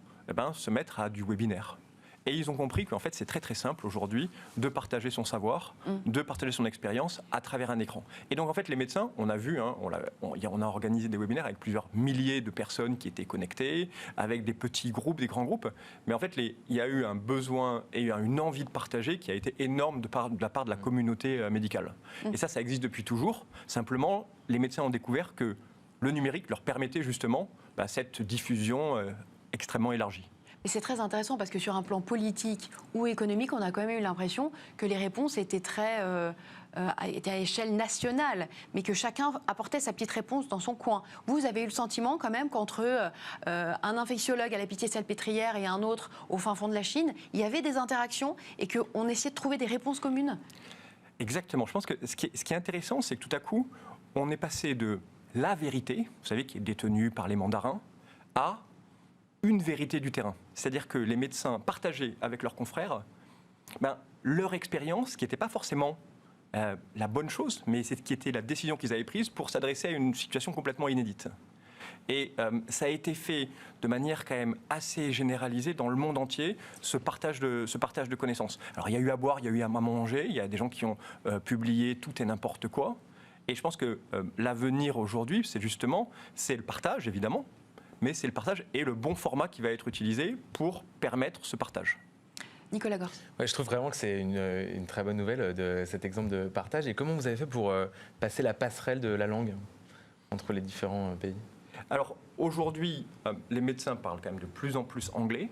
se mettre à du webinaire. Et ils ont compris qu'en fait, c'est très très simple aujourd'hui de partager son savoir, de partager son expérience à travers un écran. Et donc en fait, les médecins, on a vu, hein, on a organisé des webinaires avec plusieurs milliers de personnes qui étaient connectées, avec des petits groupes, des grands groupes. Mais en fait, il y a eu un besoin et une envie de partager qui a été énorme de la part de la communauté médicale. Et ça existe depuis toujours. Simplement, les médecins ont découvert que le numérique leur permettait justement cette diffusion extrêmement élargie. Et c'est très intéressant parce que sur un plan politique ou économique, on a quand même eu l'impression que les réponses étaient étaient à échelle nationale, mais que chacun apportait sa petite réponse dans son coin. Vous avez eu le sentiment quand même qu'entre un infectiologue à la Pitié-Salpêtrière et un autre au fin fond de la Chine, il y avait des interactions et qu'on essayait de trouver des réponses communes. Exactement. Je pense que ce qui est intéressant, c'est que tout à coup, on est passé de la vérité, vous savez, qui est détenue par les mandarins, à une vérité du terrain. C'est-à-dire que les médecins partageaient avec leurs confrères leur expérience, qui n'était pas forcément la bonne chose, mais c'est qui était la décision qu'ils avaient prise pour s'adresser à une situation complètement inédite. Et ça a été fait de manière quand même assez généralisée dans le monde entier, ce partage de connaissances. Alors il y a eu à boire, il y a eu à manger, il y a des gens qui ont publié tout et n'importe quoi. Et je pense que l'avenir aujourd'hui, c'est le partage évidemment, mais c'est le partage et le bon format qui va être utilisé pour permettre ce partage. Nicolas Gors. Ouais, je trouve vraiment que c'est une très bonne nouvelle de cet exemple de partage. Et comment vous avez fait pour passer la passerelle de la langue entre les différents pays ? Alors aujourd'hui, les médecins parlent quand même de plus en plus anglais.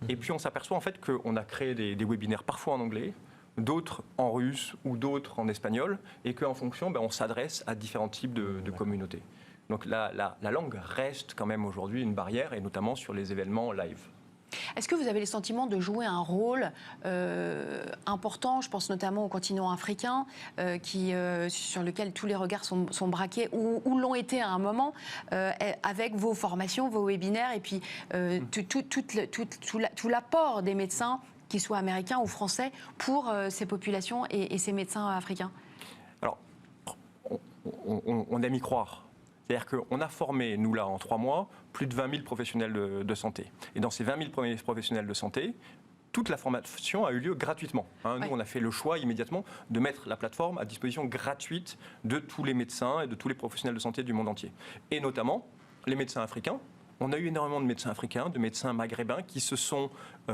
Et puis on s'aperçoit en fait qu'on a créé des webinaires parfois en anglais, d'autres en russe ou d'autres en espagnol, et qu'en fonction, on s'adresse à différents types de communautés. Donc la langue reste quand même aujourd'hui une barrière, et notamment sur les événements live. Est-ce que vous avez le sentiment de jouer un rôle important, je pense notamment au continent africain, sur lequel tous les regards sont braqués, ou l'ont été à un moment, avec vos formations, vos webinaires, et puis tout l'apport des médecins, qu'ils soient américains ou français, pour ces populations et ces médecins africains ? Alors, on aime y croire. C'est-à-dire qu'on a formé, nous là, en 3 mois, plus de 20 000 professionnels de santé. Et dans ces 20 000 premiers professionnels de santé, toute la formation a eu lieu gratuitement. Nous, on a fait le choix immédiatement de mettre la plateforme à disposition gratuite de tous les médecins et de tous les professionnels de santé du monde entier. Et notamment, les médecins africains. On a eu énormément de médecins africains, de médecins maghrébins qui se sont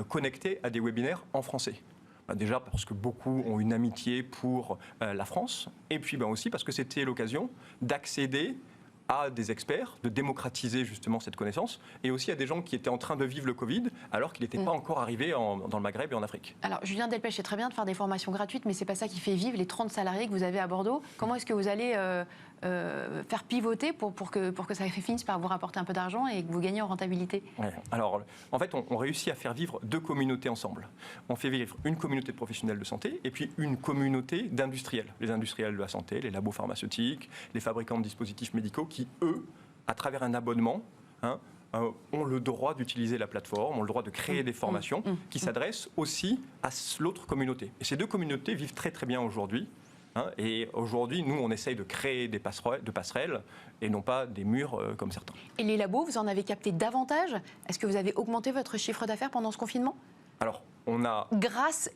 connectés à des webinaires en français. Déjà parce que beaucoup ont une amitié pour la France, et puis aussi parce que c'était l'occasion d'accéder à des experts, de démocratiser justement cette connaissance, et aussi à des gens qui étaient en train de vivre le Covid, alors qu'il n'était pas encore arrivé dans le Maghreb et en Afrique. Alors, Julien Delpech, c'est très bien de faire des formations gratuites, mais ce n'est pas ça qui fait vivre les 30 salariés que vous avez à Bordeaux. Comment est-ce que vous allez faire pivoter pour que ça finisse par vous rapporter un peu d'argent et que vous gagnez en rentabilité ? Alors, en fait, on réussit à faire vivre 2 communautés ensemble. On fait vivre une communauté de professionnels de santé et puis une communauté d'industriels. Les industriels de la santé, les labos pharmaceutiques, les fabricants de dispositifs médicaux qui, eux, à travers un abonnement, ont le droit d'utiliser la plateforme, ont le droit de créer des formations qui s'adressent aussi à l'autre communauté. Et ces 2 communautés vivent très très bien aujourd'hui. Et aujourd'hui, nous, on essaye de créer des passerelles et non pas des murs comme certains. Et les labos, vous en avez capté davantage ? Est-ce que vous avez augmenté votre chiffre d'affaires pendant ce confinement ? Alors, on a... Grâce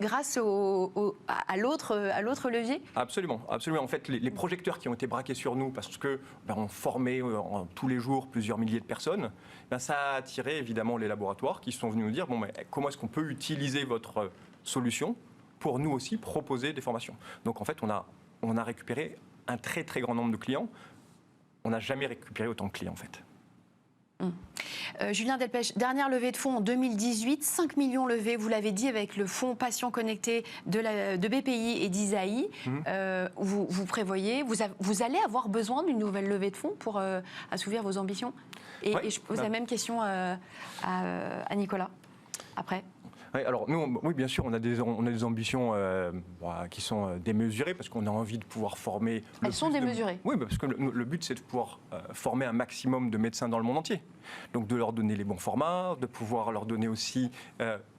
à l'autre levier ? Absolument, absolument. En fait, les projecteurs qui ont été braqués sur nous parce que on formait tous les jours plusieurs milliers de personnes, ça a attiré évidemment les laboratoires qui sont venus nous dire comment est-ce qu'on peut utiliser votre solution pour nous aussi proposer des formations. Donc en fait, on a récupéré un très très grand nombre de clients. On n'a jamais récupéré autant de clients en fait. Julien Delpech, dernière levée de fonds en 2018, 5 millions levés, vous l'avez dit, avec le fonds Patients Connectés de BPI et d'Isaïe. Vous prévoyez, vous allez avoir besoin d'une nouvelle levée de fonds pour assouvir vos ambitions ? Et je pose la même question à Nicolas, après. Alors nous, oui, bien sûr, on a des ambitions qui sont démesurées parce qu'on a envie de pouvoir former. Elles sont démesurées. Oui, parce que le but, c'est de pouvoir former un maximum de médecins dans le monde entier. Donc de leur donner les bons formats, de pouvoir leur donner aussi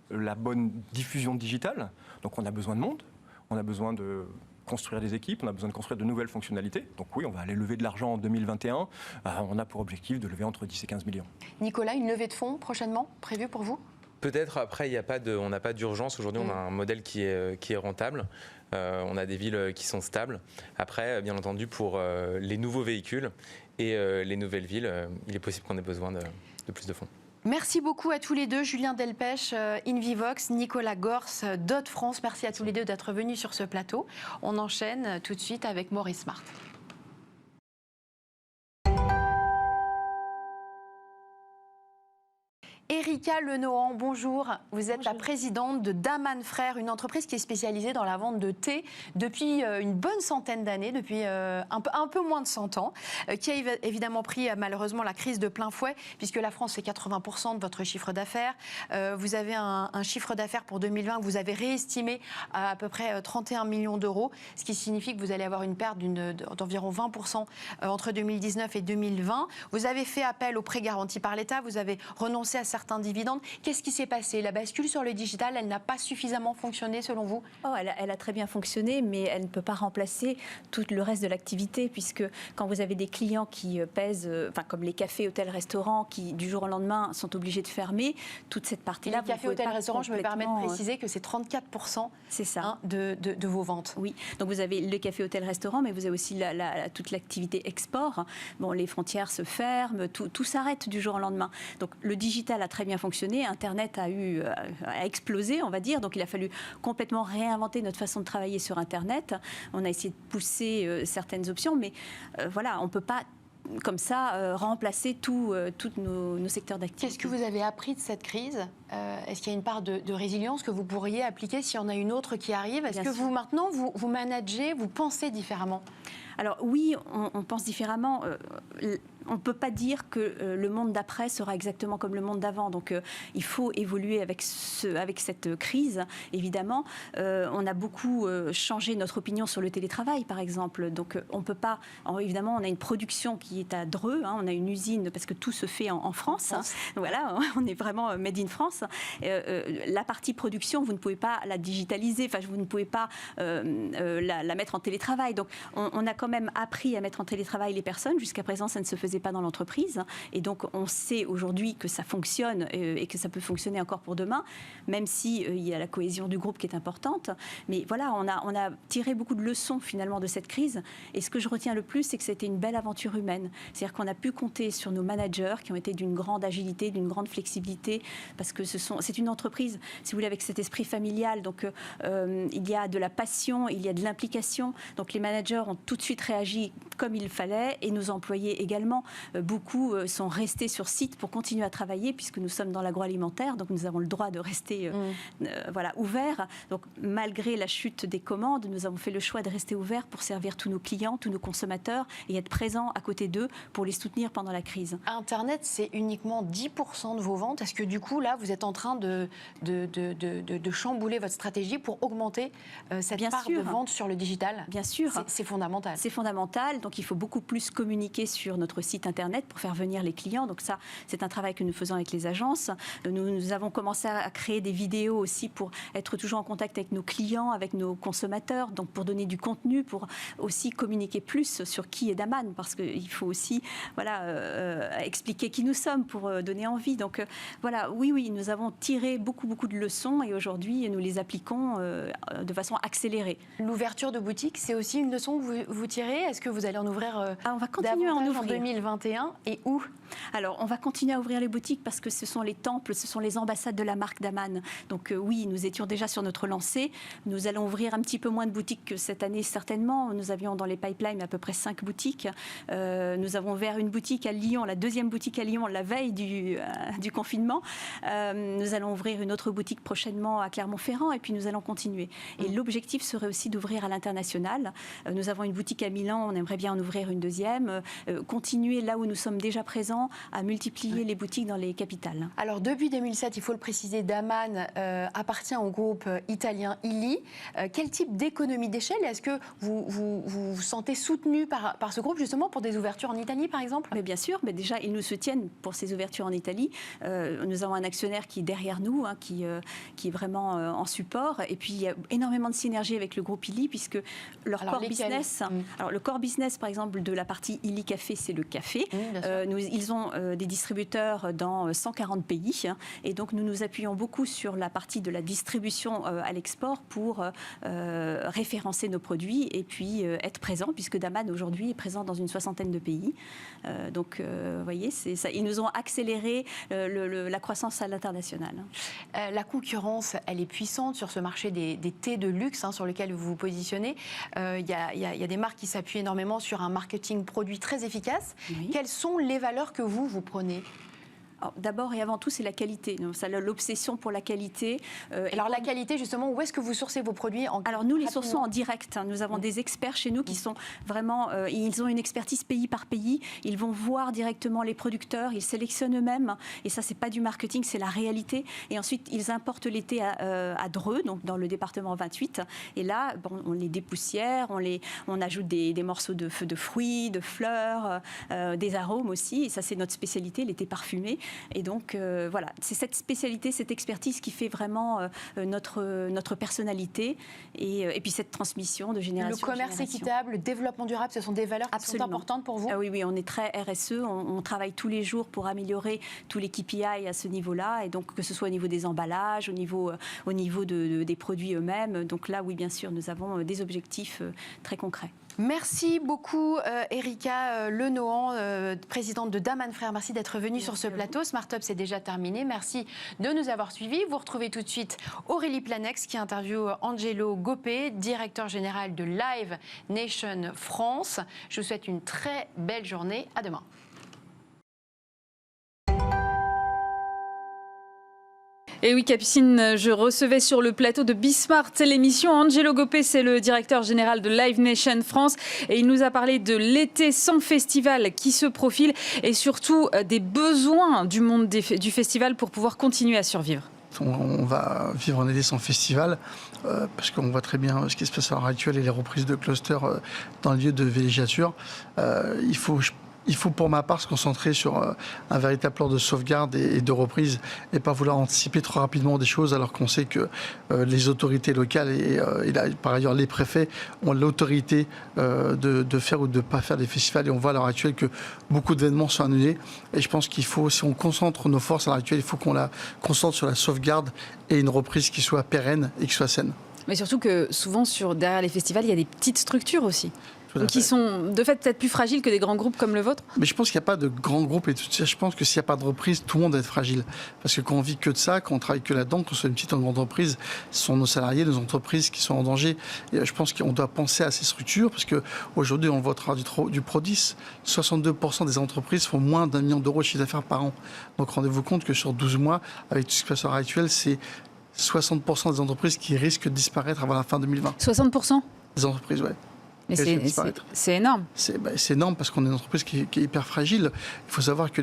la bonne diffusion digitale. Donc on a besoin de monde, on a besoin de construire des équipes, on a besoin de construire de nouvelles fonctionnalités. Donc oui, on va aller lever de l'argent en 2021. On a pour objectif de lever entre 10 et 15 millions. Nicolas, une levée de fonds prochainement prévue pour vous ? Peut-être après, on n'a pas d'urgence. Aujourd'hui, on a un modèle qui est rentable. On a des villes qui sont stables. Après, bien entendu, pour les nouveaux véhicules et les nouvelles villes, il est possible qu'on ait besoin de plus de fonds. Merci beaucoup à tous les deux, Julien Delpech, Invivox, Nicolas Gors, Dot France. Merci à tous les deux d'être venus sur ce plateau. On enchaîne tout de suite avec Maurice Smart. Erika Lenohan, bonjour. Vous êtes la présidente de Daman Frères, une entreprise qui est spécialisée dans la vente de thé depuis une bonne centaine d'années, depuis un peu moins de 100 ans, qui a évidemment pris malheureusement la crise de plein fouet, puisque la France fait 80% de votre chiffre d'affaires. Vous avez un chiffre d'affaires pour 2020 que vous avez réestimé à peu près 31 millions d'euros, ce qui signifie que vous allez avoir une perte d'environ 20% entre 2019 et 2020. Vous avez fait appel aux prêts garantis par l'État, vous avez renoncé à certains dividendes. Qu'est-ce qui s'est passé? La bascule sur le digital, elle n'a pas suffisamment fonctionné selon vous? Elle a très bien fonctionné, mais elle ne peut pas remplacer tout le reste de l'activité, puisque quand vous avez des clients qui pèsent, comme les cafés, hôtels, restaurants, qui du jour au lendemain sont obligés de fermer, toute cette partie-là... Les cafés, hôtels, restaurants, je me permets de préciser que c'est 34% de vos ventes. Oui, donc vous avez les cafés, hôtels, restaurants, mais vous avez aussi toute l'activité export. Bon, les frontières se ferment, tout s'arrête du jour au lendemain. Donc le digital a très bien fonctionné, Internet a explosé, on va dire, donc il a fallu complètement réinventer notre façon de travailler sur Internet. On a essayé de pousser certaines options, mais voilà, on ne peut pas comme ça remplacer tous nos secteurs d'activité. Qu'est-ce que vous avez appris de cette crise? Est-ce qu'il y a une part de résilience que vous pourriez appliquer s'il y en a une autre qui arrive? Est-ce que vous, maintenant, vous managez, vous pensez différemment? Alors oui, on pense différemment. On ne peut pas dire que le monde d'après sera exactement comme le monde d'avant. Donc il faut évoluer avec cette crise, évidemment. On a beaucoup changé notre opinion sur le télétravail, par exemple. Donc on ne peut pas... évidemment, on a une production qui est à Dreux. On a une usine, parce que tout se fait en France. Voilà, on est vraiment made in France. La partie production, vous ne pouvez pas la digitaliser. Enfin, vous ne pouvez pas la mettre en télétravail. Donc on a quand même appris à mettre en télétravail les personnes. Jusqu'à présent, ça ne se faisait pas dans l'entreprise. Et donc, on sait aujourd'hui que ça fonctionne et que ça peut fonctionner encore pour demain, même s'il y a la cohésion du groupe qui est importante. Mais voilà, on a tiré beaucoup de leçons finalement de cette crise. Et ce que je retiens le plus, c'est que c'était une belle aventure humaine. C'est-à-dire qu'on a pu compter sur nos managers qui ont été d'une grande agilité, d'une grande flexibilité, parce que c'est une entreprise, si vous voulez, avec cet esprit familial. Donc, il y a de la passion, il y a de l'implication. Donc, les managers ont tout de suite réagi comme il fallait et nos employés également. Beaucoup sont restés sur site pour continuer à travailler puisque nous sommes dans l'agroalimentaire, donc nous avons le droit de rester ouverts. Donc malgré la chute des commandes, nous avons fait le choix de rester ouverts pour servir tous nos clients, tous nos consommateurs et être présents à côté d'eux pour les soutenir pendant la crise. Internet, c'est uniquement 10% de vos ventes. Est-ce que du coup, là, vous êtes en train de chambouler votre stratégie pour augmenter cette part de vente sur le digital? Bien sûr. C'est fondamental. C'est fondamental. Donc il faut beaucoup plus communiquer sur notre site Internet pour faire venir les clients. Donc ça, c'est un travail que nous faisons avec les agences. Nous avons commencé à créer des vidéos aussi pour être toujours en contact avec nos clients, avec nos consommateurs, donc pour donner du contenu, pour aussi communiquer plus sur qui est Daman, parce qu'il faut aussi expliquer qui nous sommes pour donner envie. Donc voilà, oui, nous avons tiré beaucoup de leçons et aujourd'hui, nous les appliquons de façon accélérée. L'ouverture de boutiques, c'est aussi une leçon que vous tirez? Est-ce que vous allez en ouvrir on va continuer à en ouvrir en 2021 et où? Alors, on va continuer à ouvrir les boutiques parce que ce sont les temples, ce sont les ambassades de la marque Daman. Donc oui, nous étions déjà sur notre lancée. Nous allons ouvrir un petit peu moins de boutiques que cette année, certainement. Nous avions dans les pipelines à peu près 5 boutiques. Nous avons ouvert une boutique à Lyon, la deuxième boutique à Lyon, la veille du confinement. Nous allons ouvrir une autre boutique prochainement à Clermont-Ferrand et puis nous allons continuer. Et l'objectif serait aussi d'ouvrir à l'international. Nous avons une boutique à Milan, on aimerait bien en ouvrir une deuxième. Continuer là où nous sommes déjà présents, à multiplier les boutiques dans les capitales. Alors depuis 2007, il faut le préciser, Daman appartient au groupe italien Illy. Quel type d'économie d'échelle est-ce que vous vous sentez soutenu par ce groupe justement pour des ouvertures en Italie par exemple? Mais bien sûr, mais déjà ils nous soutiennent pour ces ouvertures en Italie. Nous avons un actionnaire qui est derrière nous, qui est vraiment en support. Et puis il y a énormément de synergie avec le groupe Illy puisque leur core business, alors le core business par exemple de la partie Illy Café, c'est le café. bien sûr. Ils ont des distributeurs dans 140 pays. Et donc, nous nous appuyons beaucoup sur la partie de la distribution à l'export pour référencer nos produits et puis être présent, puisque Daman, aujourd'hui, est présent dans une 60aine de pays. Donc, vous voyez, ils nous ont accéléré la croissance à l'international. La concurrence, elle est puissante sur ce marché des thés de luxe sur lequel vous vous positionnez. Il y a des marques qui s'appuient énormément sur un marketing produit très efficace. Oui. Quelles sont les valeurs que vous prenez ? D'abord et avant tout, c'est la qualité. L'obsession pour la qualité. Alors la qualité, justement, où est-ce que vous sourcez vos produits Alors nous les sourçons en direct. Nous avons des experts chez nous qui sont vraiment, ils ont une expertise pays par pays. Ils vont voir directement les producteurs, ils sélectionnent eux-mêmes. Et ça, c'est pas du marketing, c'est la réalité. Et ensuite, ils importent les thés à Dreux, donc dans le département 28. Et là, on les dépoussière, on ajoute des morceaux de fruits, de fleurs, des arômes aussi. Et ça, c'est notre spécialité, les thés parfumés. Et donc, voilà, c'est cette spécialité, cette expertise qui fait vraiment notre personnalité et puis cette transmission de génération en génération. Le commerce équitable, le développement durable, ce sont des valeurs qui sont importantes pour vous ? Oui, on est très RSE, on travaille tous les jours pour améliorer tous les KPI à ce niveau-là, et donc que ce soit au niveau des emballages, au niveau des produits eux-mêmes. Donc là, oui, bien sûr, nous avons des objectifs très concrets. Merci beaucoup Erika Lenohan, présidente de Daman Frères. Merci d'être venue sur ce plateau. Smart Up, c'est déjà terminé. Merci de nous avoir suivis. Vous retrouvez tout de suite Aurélie Planex qui interviewe Angelo Gopé, directeur général de Live Nation France. Je vous souhaite une très belle journée. À demain. Et oui, Capucine, je recevais sur le plateau de Bismart l'émission Angelo Gopé, c'est le directeur général de Live Nation France. Et il nous a parlé de l'été sans festival qui se profile et surtout des besoins du monde du festival pour pouvoir continuer à survivre. On va vivre un été sans festival parce qu'on voit très bien ce qui se passe à l'heure actuelle et les reprises de clusters dans le lieu de villégiature. Il faut pour ma part se concentrer sur un véritable plan de sauvegarde et de reprise et pas vouloir anticiper trop rapidement des choses alors qu'on sait que les autorités locales et par ailleurs les préfets ont l'autorité de faire ou de ne pas faire des festivals, et on voit à l'heure actuelle que beaucoup d'événements sont annulés, et je pense qu'il faut, si on concentre nos forces à l'heure actuelle, il faut qu'on la concentre sur la sauvegarde et une reprise qui soit pérenne et qui soit saine. Mais surtout que souvent derrière les festivals, il y a des petites structures aussi. Donc qui sont de fait peut-être plus fragiles que des grands groupes comme le vôtre ? Mais je pense qu'il n'y a pas de grands groupes et tout ça. Je pense que s'il n'y a pas de reprise, tout le monde va être fragile. Parce que quand on vit que de ça, quand on travaille que là-dedans, qu'on soit une petite ou une grande entreprise, ce sont nos salariés, nos entreprises qui sont en danger. Et je pense qu'on doit penser à ces structures parce qu'aujourd'hui, on le voit au travers du Prodis, 62% des entreprises font moins d'1 million d'euros de chiffre d'affaires par an. Donc rendez-vous compte que sur 12 mois, avec tout ce qui se passe à l'heure actuelle, c'est 60% des entreprises qui risquent de disparaître avant la fin 2020. 60% Des entreprises, ouais. Mais c'est énorme. C'est énorme parce qu'on est une entreprise qui est hyper fragile. Il faut savoir que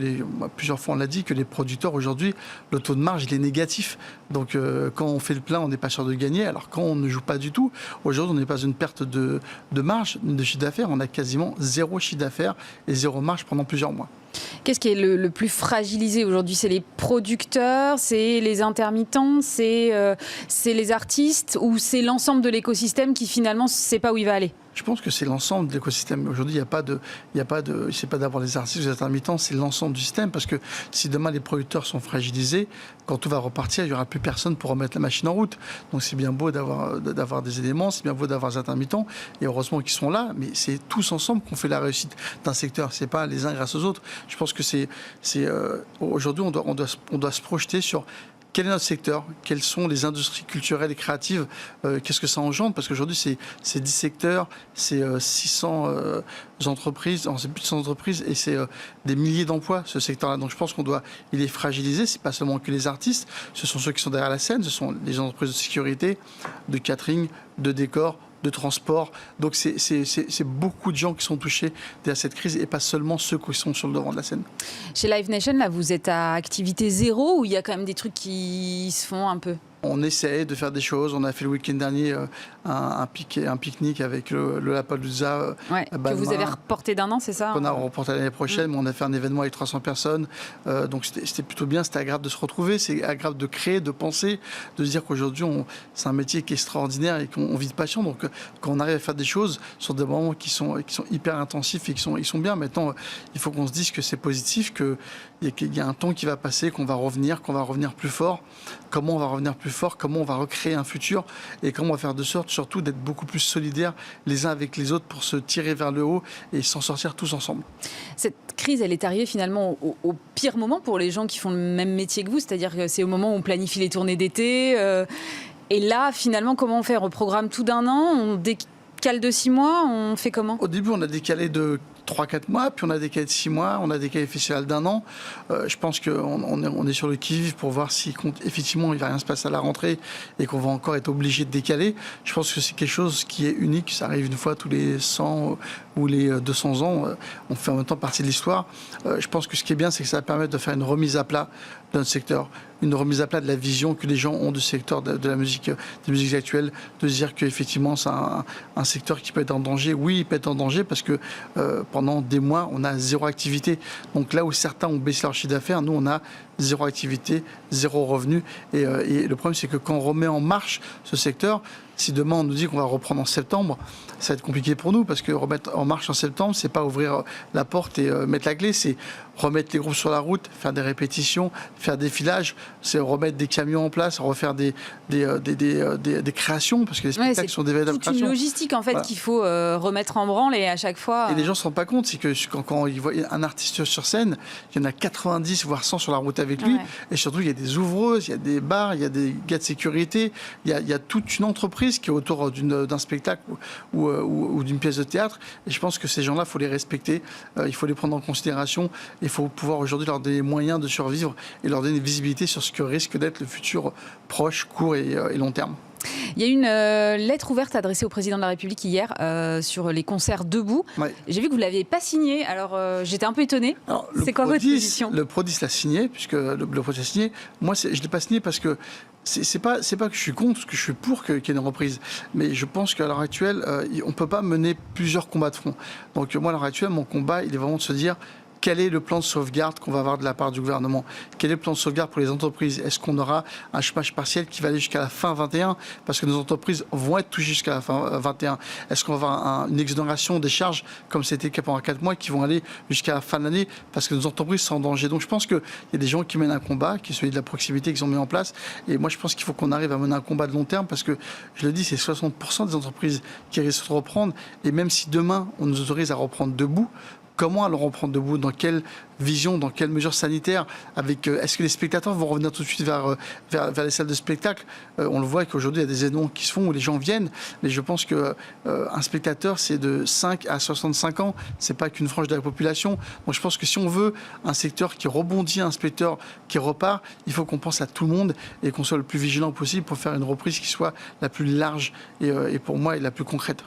plusieurs fois on l'a dit, que les producteurs aujourd'hui, le taux de marge il est négatif. Donc quand on fait le plein, on n'est pas sûr de gagner. Alors quand on ne joue pas du tout, aujourd'hui on n'est pas une perte de marge, de chiffre d'affaires. On a quasiment 0 chiffre d'affaires et 0 marge pendant plusieurs mois. Qu'est-ce qui est le plus fragilisé aujourd'hui ? C'est les producteurs, c'est les intermittents, c'est les artistes, ou c'est l'ensemble de l'écosystème qui finalement ne sait pas où il va aller ? Je pense que c'est l'ensemble de l'écosystème. Aujourd'hui, il n'y a pas d'avoir les artistes ou les intermittents, c'est l'ensemble du système. Parce que si demain les producteurs sont fragilisés, quand tout va repartir, il n'y aura plus personne pour remettre la machine en route. Donc c'est bien beau d'avoir des éléments, c'est bien beau d'avoir des intermittents, et heureusement qu'ils sont là, mais c'est tous ensemble qu'on fait la réussite d'un secteur. C'est pas les uns grâce aux autres. Je pense que aujourd'hui, on doit se projeter sur quel est notre secteur, quelles sont les industries culturelles et créatives, qu'est-ce que ça engendre, parce qu'aujourd'hui c'est 10 secteurs, c'est 600 entreprises, c'est plus de 100 entreprises et c'est des milliers d'emplois ce secteur-là. Donc je pense il est fragilisé, c'est pas seulement que les artistes, ce sont ceux qui sont derrière la scène, ce sont les entreprises de sécurité, de catering, de décor, de transport. Donc c'est beaucoup de gens qui sont touchés à cette crise et pas seulement ceux qui sont sur le devant de la scène. Chez Live Nation, là, vous êtes à activité zéro ou il y a quand même des trucs qui se font un peu ? On essaie de faire des choses. On a fait le week-end dernier un pique-nique avec le Lollapalooza. Que vous avez reporté d'1 an, c'est ça? On a reporté l'année prochaine, mais on a fait un événement avec 300 personnes. Donc c'était plutôt bien, c'était agréable de se retrouver, c'est agréable de créer, de penser, de se dire qu'aujourd'hui, c'est un métier qui est extraordinaire et qu'on vit de passion. Donc quand on arrive à faire des choses sur des moments qui sont hyper intensifs et ils sont bien, maintenant, il faut qu'on se dise que c'est positif, qu'il y a un temps qui va passer, qu'on va revenir plus fort. Comment on va revenir plus fort, comment on va recréer un futur et comment on va faire de sorte surtout d'être beaucoup plus solidaires les uns avec les autres pour se tirer vers le haut et s'en sortir tous ensemble. Cette crise, elle est arrivée finalement au pire moment pour les gens qui font le même métier que vous, c'est-à-dire que c'est au moment où on planifie les tournées d'été. Et là, finalement, comment on fait? On reprogramme tout d'1 an, on décale de 6 mois, on fait comment? Au début, on a décalé de 3-4 mois, puis on a décalé de 6 mois, on a décalé le festival d'1 an. Je pense qu'on est sur le qui-vive pour voir si effectivement il ne va rien se passer à la rentrée et qu'on va encore être obligé de décaler. Je pense que c'est quelque chose qui est unique, ça arrive une fois tous les 100 ou les 200 ans. On fait en même temps partie de l'histoire. Je pense que ce qui est bien, c'est que ça va permettre de faire une remise à plat de notre secteur, une remise à plat de la vision que les gens ont du secteur de la musique, des musiques actuelles, de se dire qu'effectivement c'est un secteur qui peut être en danger. Oui, il peut être en danger parce que pendant des mois, on a zéro activité. Donc là où certains ont baissé leur chiffre d'affaires, nous on a zéro activité, zéro revenu. Et le problème, c'est que quand on remet en marche ce secteur, si demain on nous dit qu'on va reprendre en septembre, ça va être compliqué pour nous parce que remettre en marche en septembre, c'est pas ouvrir la porte et mettre la clé, c'est remettre les groupes sur la route, faire des répétitions, faire des filages, c'est remettre des camions en place, refaire des créations parce que les spectacles sont des véritables créations. C'est une logistique en fait qu'il faut remettre en branle et à chaque fois. Et les gens se rendent pas compte, c'est que quand ils voient un artiste sur scène, il y en a 90 voire 100 sur la route avec lui, et surtout il y a des ouvreuses, il y a des bars, il y a des gars de sécurité, il y a toute une entreprise qui est autour d'un spectacle ou d'une pièce de théâtre. Et je pense que ces gens-là, il faut les respecter, il faut les prendre en considération. Il faut pouvoir aujourd'hui leur donner les moyens de survivre et leur donner une visibilité sur ce que risque d'être le futur proche, court et long terme. Il y a une lettre ouverte adressée au président de la République hier sur les concerts debout. Ouais. J'ai vu que vous ne l'aviez pas signée, alors j'étais un peu étonnée. C'est quoi votre position? Le Prodis l'a signé, puisque le Prodis l'a signé. Moi, je ne l'ai pas signé parce que c'est pas que je suis contre, parce que je suis pour qu'il y ait une reprise. Mais je pense qu'à l'heure actuelle, on ne peut pas mener plusieurs combats de front. Donc moi, à l'heure actuelle, mon combat, il est vraiment de se dire... Quel est le plan de sauvegarde qu'on va avoir de la part du gouvernement? Quel est le plan de sauvegarde pour les entreprises? Est-ce qu'on aura un chômage partiel qui va aller jusqu'à la fin 21? Parce que nos entreprises vont être touchées jusqu'à la fin 21. Est-ce qu'on va avoir une exonération des charges, comme c'était le cas pendant 4 mois, qui vont aller jusqu'à la fin de l'année? Parce que nos entreprises sont en danger. Donc je pense qu'il y a des gens qui mènent un combat, qui est celui de la proximité, qu'ils ont mis en place. Et moi, je pense qu'il faut qu'on arrive à mener un combat de long terme, parce que, je le dis, c'est 60% des entreprises qui risquent de reprendre. Et même si demain, on nous autorise à reprendre debout, comment alors reprendre debout? Dans quelle vision? Dans quelles mesures sanitaires? Est-ce que les spectateurs vont revenir tout de suite vers les salles de spectacle? On le voit qu'aujourd'hui, il y a des événements qui se font où les gens viennent. Mais je pense qu'un spectateur, c'est de 5 à 65 ans. Ce n'est pas qu'une frange de la population. Donc je pense que si on veut un secteur qui rebondit, un secteur qui repart, il faut qu'on pense à tout le monde et qu'on soit le plus vigilant possible pour faire une reprise qui soit la plus large et pour moi, la plus concrète.